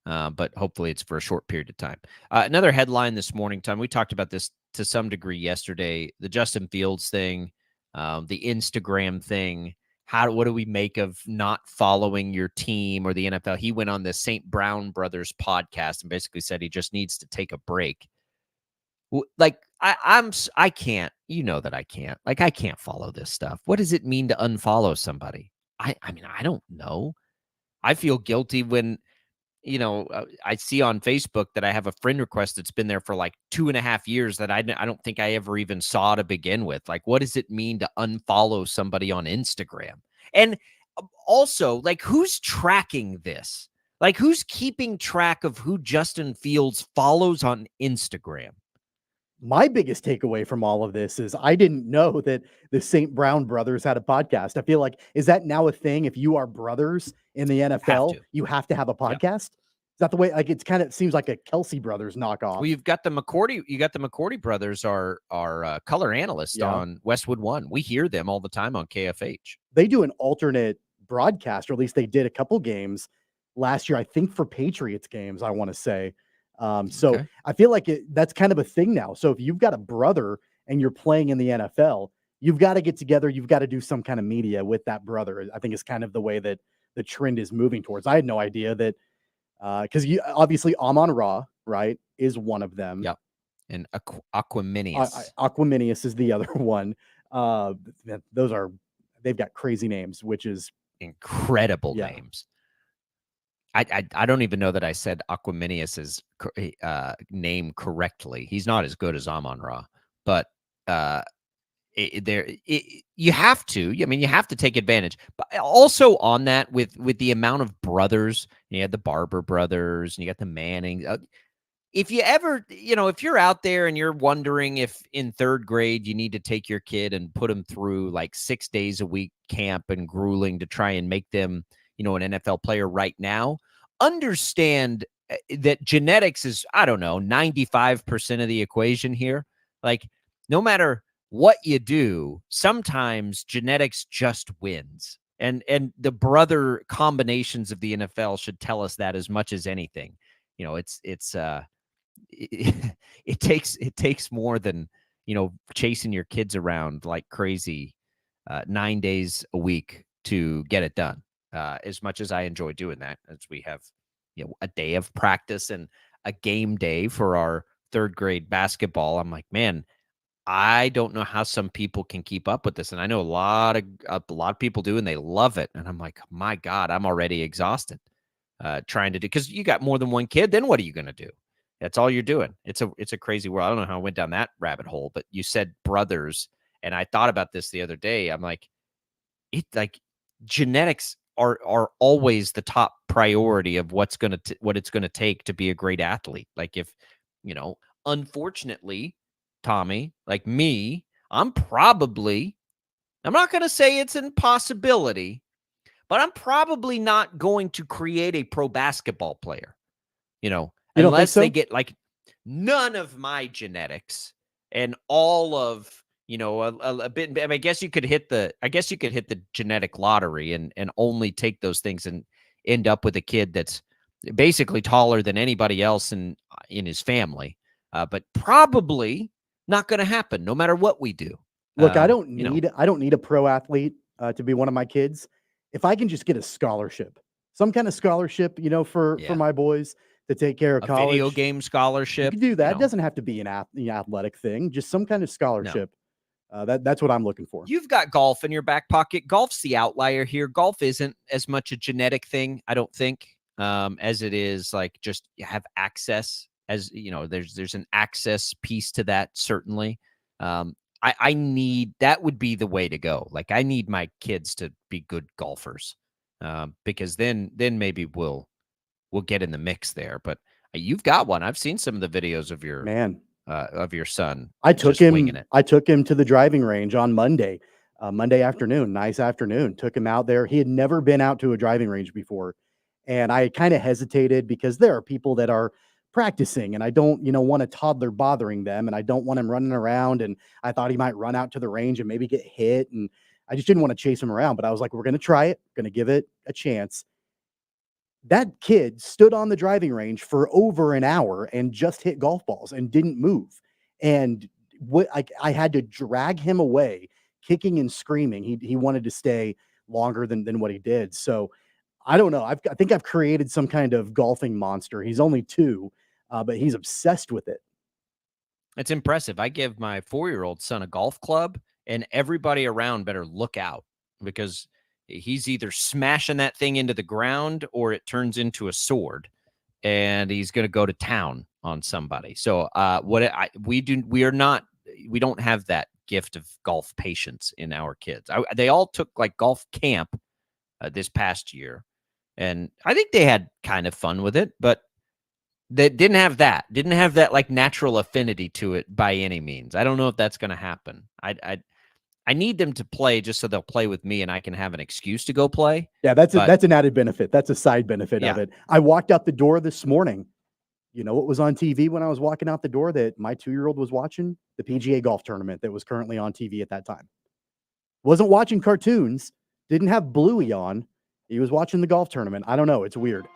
but hopefully it's for a short period of time. Another headline this morning, Tom, we talked about this to some degree yesterday, the Justin Fields thing, the Instagram thing. What do we make of not following your team or the NFL? He went on the St. Brown Brothers podcast and basically said he just needs to take a break. Like, I can't, that I can't. Like, I can't follow this stuff. What does it mean to unfollow somebody? I mean, I don't know. I feel guilty when, I see on Facebook that I have a friend request that's been there for like 2.5 years that I don't think I ever even saw to begin with. Like, what does it mean to unfollow somebody on Instagram? And also, like, who's tracking this? Like, who's keeping track of who Justin Fields follows on Instagram? My biggest takeaway from all of this is I didn't know that the St. Brown brothers had a podcast. I feel like, is that now a thing? If you are brothers in the NFL, you have to have a podcast. Yep. Is that the way? Like, it's kind of seems like a Kelsey brothers knockoff. Well, you've got the McCourty brothers are color analysts on Westwood One. We hear them all the time on KFH. They do an alternate broadcast, or at least they did a couple games last year, I think, for Patriots games, I want to say. Okay. I feel like that's kind of a thing now. So if you've got a brother and you're playing in the NFL, you've got to get together. You've got to do some kind of media with that brother. I think it's kind of the way that the trend is moving towards. I had no idea that, because obviously Amon-Ra, right, is one of them. Yep. And Aquaminius. Aquaminius is the other one. They've got crazy names, which is incredible names. I don't even know that I said Aquaminius's name correctly. He's not as good as Amon-Ra, but you have to. I mean, you have to take advantage. But also on that, with the amount of brothers, you had the Barber brothers, and you got the Manning. If you ever, if you're out there and you're wondering if in third grade you need to take your kid and put them through like 6 days a week camp and grueling to try and make them, an NFL player right now, understand that genetics is, I don't know, 95% of the equation here. Like, no matter what you do, sometimes genetics just wins. And the brother combinations of the NFL should tell us that as much as anything. It takes more than, chasing your kids around like crazy 9 days a week to get it done. As much as I enjoy doing that, as we have, a day of practice and a game day for our third grade basketball, I'm like, man, I don't know how some people can keep up with this. And I know a lot of people do, and they love it. And I'm like, my God, I'm already exhausted trying to do, because you got more than one kid. Then what are you going to do? That's all you're doing. It's a crazy world. I don't know how I went down that rabbit hole, but you said brothers, and I thought about this the other day. I'm like, genetics are always the top priority of what it's going to take to be a great athlete. Like, if, unfortunately, Tommy, like me, I'm not going to say it's an impossibility, but I'm probably not going to create a pro basketball player, unless they get like none of my genetics and all of, a bit. I mean, I guess you could hit the genetic lottery and only take those things and end up with a kid that's basically taller than anybody else in his family. But probably not going to happen no matter what we do. Look, I don't need a pro athlete to be one of my kids. If I can just get a scholarship, some kind of scholarship, for my boys to take care of college. Video game scholarship. You can do that. It doesn't have to be an athletic thing, just some kind of scholarship. That's what I'm looking for. You've got golf in your back pocket. Golf's the outlier here. Golf isn't as much a genetic thing, I don't think, as it is like just have access. As there's an access piece to that, certainly. I need, that would be the way to go. Like, I need my kids to be good golfers, because then maybe we'll get in the mix there. But you've got one. I've seen some of the videos of your of your son. I took him to the driving range on Monday afternoon, nice afternoon. Took him out there. He had never been out to a driving range before, and I kind of hesitated because there are people that are practicing, and I don't, want a toddler bothering them, and I don't want him running around. And I thought he might run out to the range and maybe get hit, and I just didn't want to chase him around. But I was like, we're going to try it, going to give it a chance. That kid stood on the driving range for over an hour and just hit golf balls and didn't move. And I had to drag him away, kicking and screaming. He wanted to stay longer than what he did. So I don't know. I think I've created some kind of golfing monster. He's only 2, but he's obsessed with it. It's impressive. I give my 4-year-old son a golf club, and everybody around better look out, because he's either smashing that thing into the ground or it turns into a sword, and he's going to go to town on somebody. So we don't have that gift of golf patience in our kids. They all took like golf camp this past year, and I think they had kind of fun with it, but they didn't have that like natural affinity to it by any means. I don't know if that's going to happen. I need them to play just so they'll play with me and I can have an excuse to go play. Yeah, that's an added benefit. That's a side benefit of it. I walked out the door this morning. You know what was on TV when I was walking out the door that my 2-year-old was watching? The PGA golf tournament that was currently on TV at that time. Wasn't watching cartoons. Didn't have Bluey on. He was watching the golf tournament. I don't know. It's weird.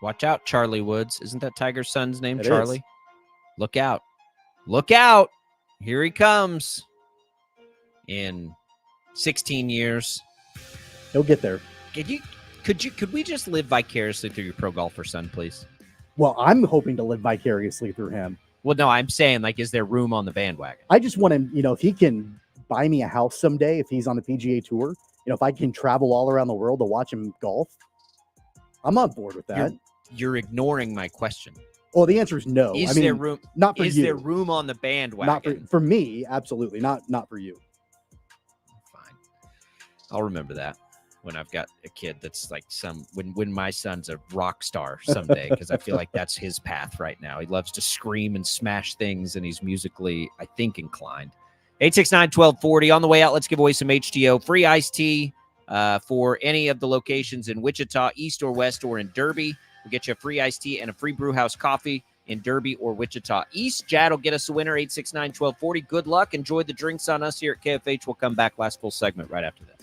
Watch out, Charlie Woods. Isn't that Tiger's son's name, It Charlie? is. Look out. Look out. Here he comes. In 16 years. He'll get there. Could we just live vicariously through your pro golfer son, please? Well, I'm hoping to live vicariously through him. Well, no, I'm saying, like, is there room on the bandwagon? I just want him, if he can buy me a house someday, if he's on the PGA Tour, if I can travel all around the world to watch him golf, I'm on board with that. You're ignoring my question. Well, the answer is no. Is I mean, there room? not for Is you. there room on the Not bandwagon? for me, absolutely. Not for you. Fine. I'll remember that when I've got a kid that's like when my son's a rock star someday, because I feel like that's his path right now. He loves to scream and smash things, and he's musically, I think, inclined. 869-1240. On the way out, let's give away some HTO. Free iced tea for any of the locations in Wichita, East or West, or in Derby. We'll get you a free iced tea and a free brew house coffee in Derby or Wichita East. Jad will get us a winner, 869-1240. Good luck. Enjoy the drinks on us here at KFH. We'll come back, last full segment right after this.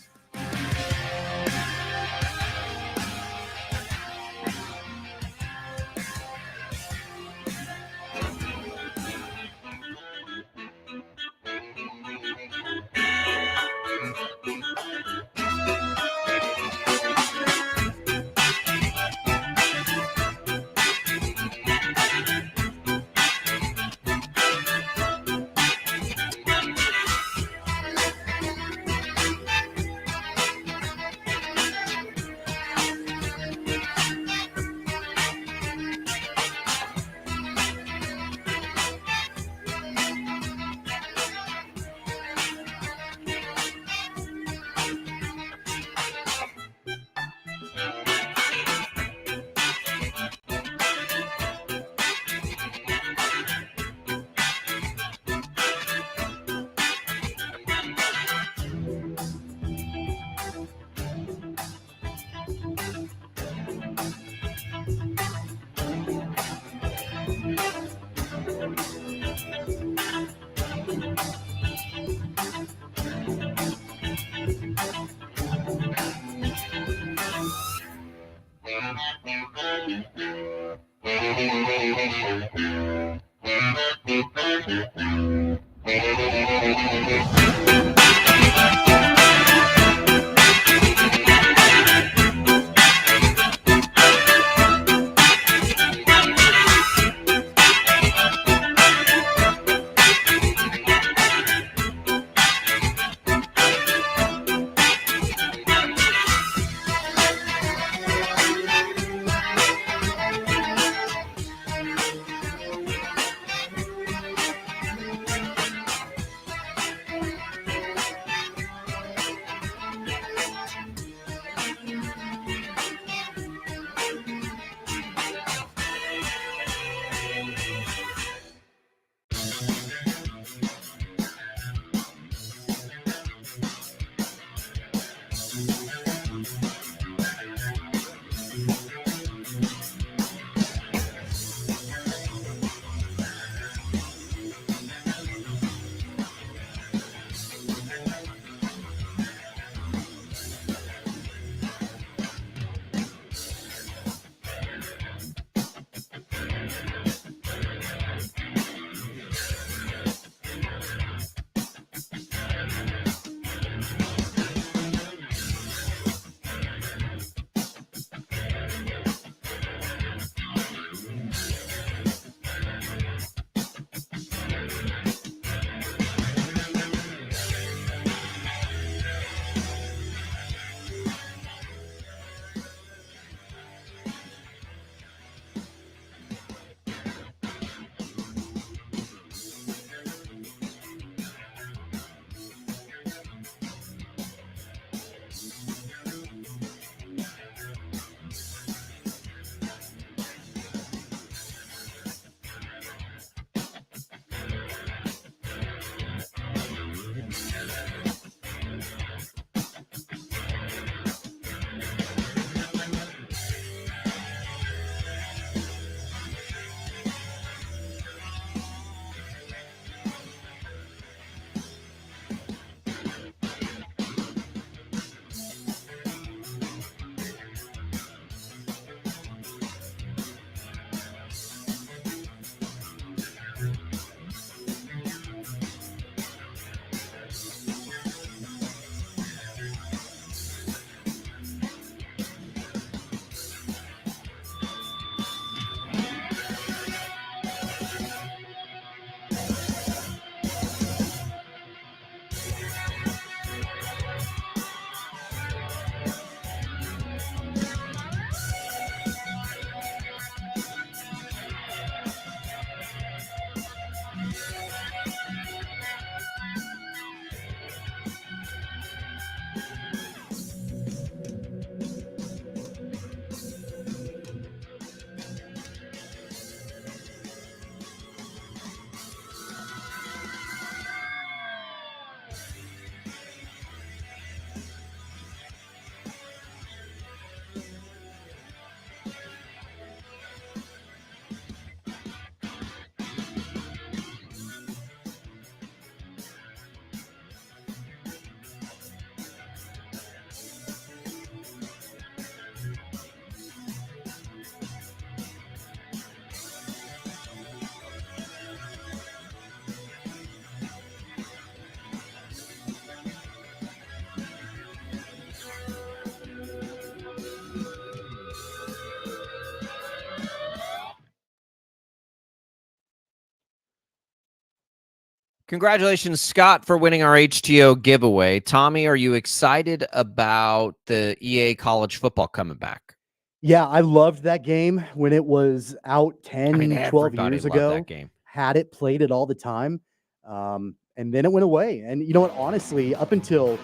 Congratulations, Scott, for winning our HTO giveaway. Tommy, are you excited about the EA college football coming back? Yeah, I loved that game when it was out 10, 12 everybody years loved ago. that game. Had it, played it all the time. And then it went away. And you know what? Honestly, up until,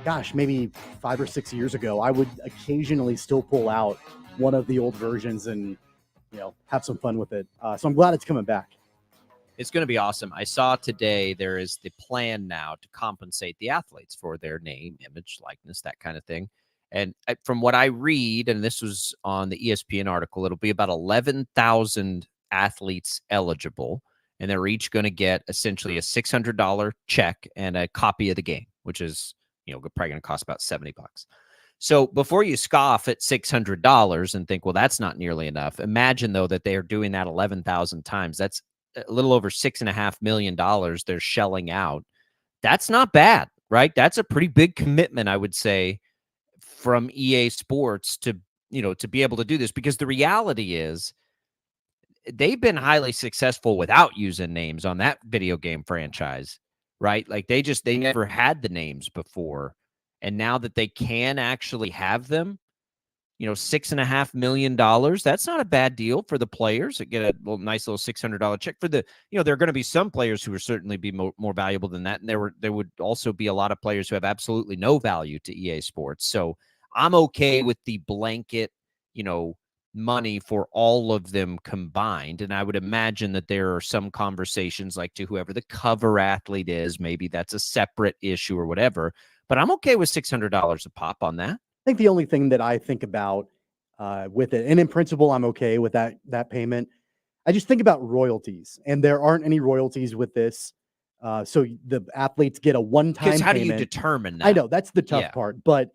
gosh, maybe 5 or 6 years ago, I would occasionally still pull out one of the old versions and, have some fun with it. So I'm glad it's coming back. It's going to be awesome. I saw today there is the plan now to compensate the athletes for their name, image, likeness, that kind of thing. And from what I read, and this was on the ESPN article, it'll be about 11,000 athletes eligible, and they're each going to get essentially a $600 check and a copy of the game, which is, probably going to cost about $70. So before you scoff at $600 and think, well, that's not nearly enough, imagine, though, that they are doing that 11,000 times. That's a little over $6.5 million they're shelling out. That's not bad, right? That's a pretty big commitment, I would say, from EA Sports to be able to do this, because the reality is they've been highly successful without using names on that video game franchise, right? Like they never had the names before. And now that they can actually have them, $6.5 million. That's not a bad deal for the players. They get a nice little $600 check for the, there are going to be some players who will certainly be more valuable than that. And there would also be a lot of players who have absolutely no value to EA Sports. So I'm okay with the blanket, money for all of them combined. And I would imagine that there are some conversations like to whoever the cover athlete is, maybe that's a separate issue or whatever, but I'm okay with $600 a pop on that. I think the only thing that I think about with it, and in principle, I'm okay with that payment. I just think about royalties, and there aren't any royalties with this. So the athletes get a one-time payment. How do you determine that? I know that's the tough part, but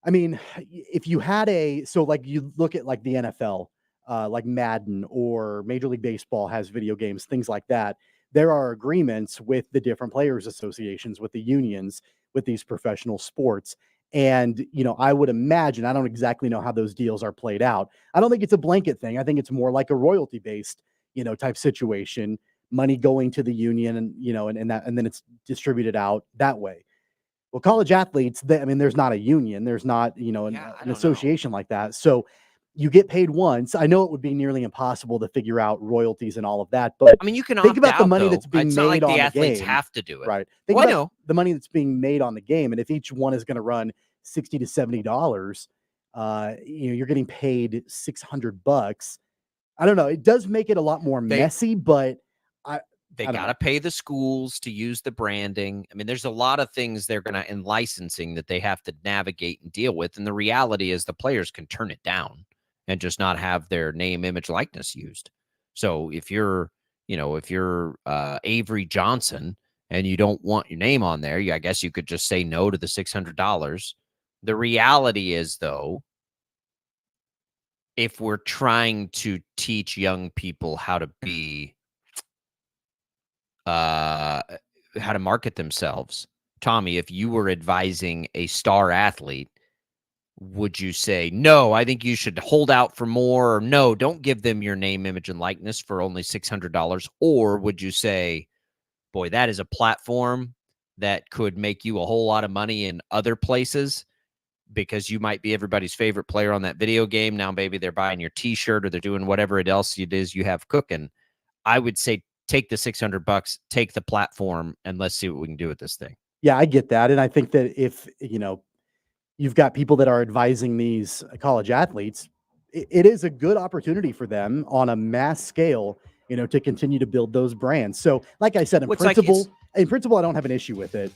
I mean, if you had you look at like the NFL, like Madden or Major League Baseball has video games, things like that. There are agreements with the different players associations, with the unions, with these professional sports. And, I would imagine, I don't exactly know how those deals are played out. I don't think it's a blanket thing. I think it's more like a royalty based, type situation, money going to the union and, and then it's distributed out that way. Well, college athletes, there's not a union. There's not, an association like that. So you get paid once. I know it would be nearly impossible to figure out royalties and all of that, but you can think about the money though. that's being it's made not like on the the athletes game. have to do it. Right. Think about the money that's being made on the game. And if each one is going to run $60 to $70, you're getting paid $600. I don't know. It does make it a lot more messy, but they got to pay the schools to use the branding. There's a lot of things they're going to, in licensing, that they have to navigate and deal with. And the reality is the players can turn it down and just not have their name, image, likeness used. So if you're Avery Johnson and you don't want your name on there, I guess you could just say no to the $600. The reality is, though, if we're trying to teach young people how to be how to market themselves, Tommy, if you were advising a star athlete, would you say, no, I think you should hold out for more, or no, don't give them your name, image, and likeness for only $600? Or would you say, boy, that is a platform that could make you a whole lot of money in other places because you might be everybody's favorite player on that video game. Now, maybe they're buying your t-shirt or they're doing whatever else it is you have cooking. I would say take the $600, take the platform, and let's see what we can do with this thing. Yeah, I get that. And I think that if, you've got people that are advising these college athletes, it is a good opportunity for them on a mass scale, to continue to build those brands. So like I said, in principle, I don't have an issue with it.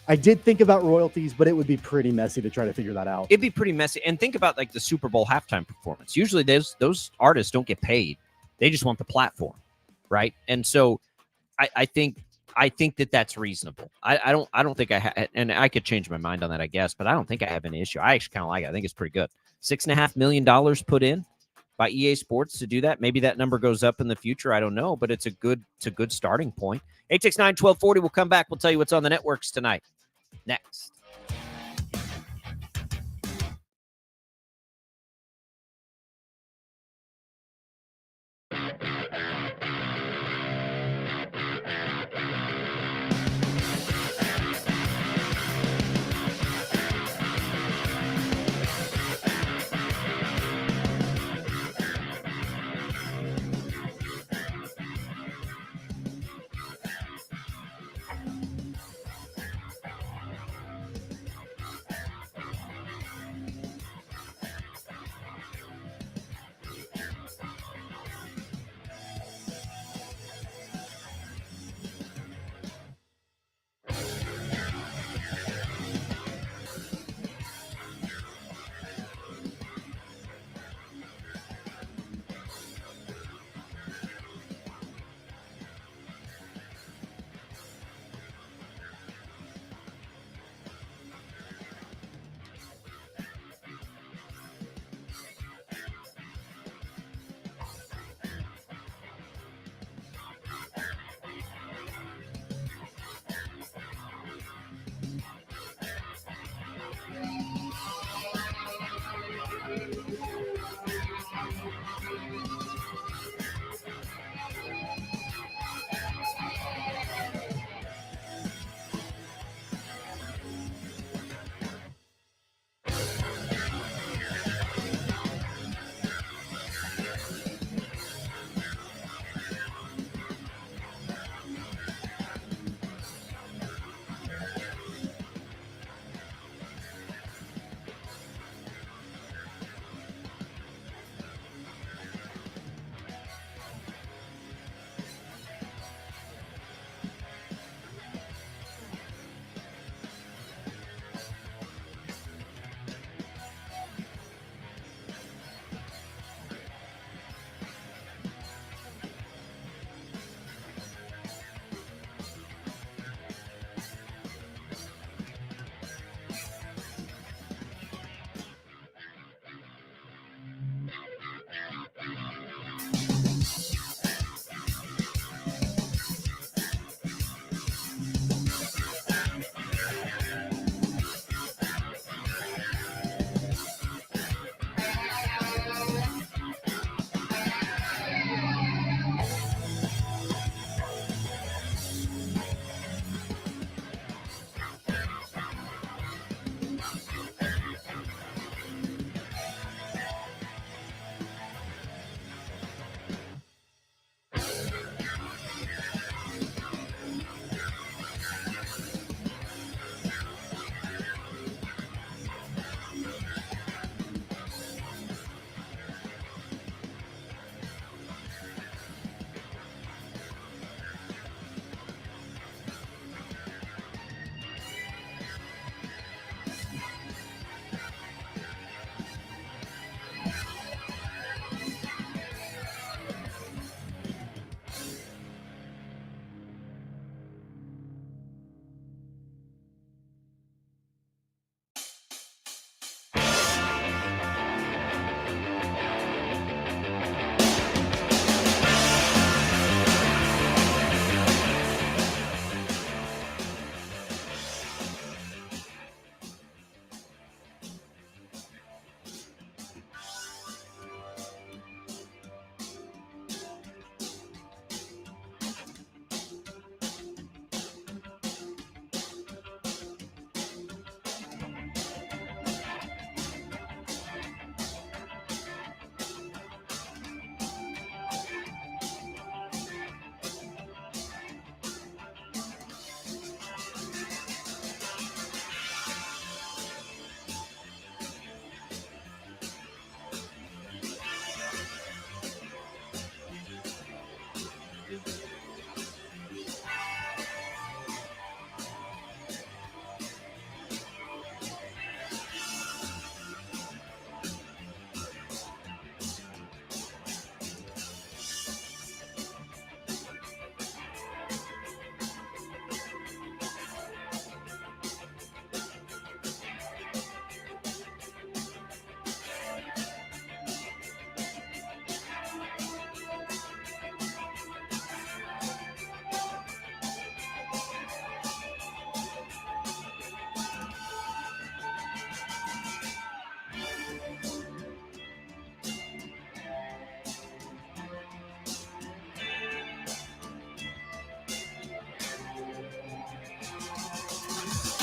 I did think about royalties, but it would be pretty messy to try to figure that out. It'd be pretty messy. And think about like the Super Bowl halftime performance. Usually those artists don't get paid. They just want the platform. Right. And so I think that that's reasonable. I don't think and I could change my mind on that, I guess, but I don't think I have any issue. I actually kind of like it. I think it's pretty good. $6.5 million put in by EA Sports to do that. Maybe that number goes up in the future. I don't know, but it's a good starting point. 869-1240. We'll come back. We'll tell you what's on the networks tonight. Next.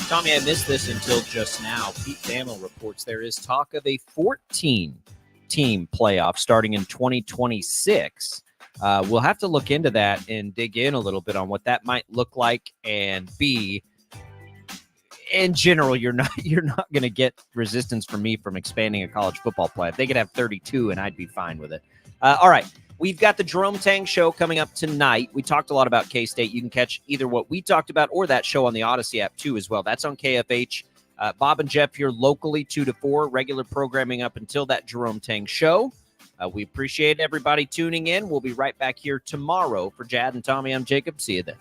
Tommy, I missed this until just now. Pete Thamel reports there is talk of a 14-team playoff starting in 2026. We'll have to look into that and dig in a little bit on what that might look like, and B, in general, you're not going to get resistance from me from expanding a college football playoff. They could have 32, and I'd be fine with it. All right. We've got the Jerome Tang Show coming up tonight. We talked a lot about K-State. You can catch either what we talked about or that show on the Odyssey app, too, as well. That's on KFH. Bob and Jeff here locally, 2 to 4, regular programming up until that Jerome Tang Show. We appreciate everybody tuning in. We'll be right back here tomorrow. For Jad and Tommy, I'm Jacob. See you then.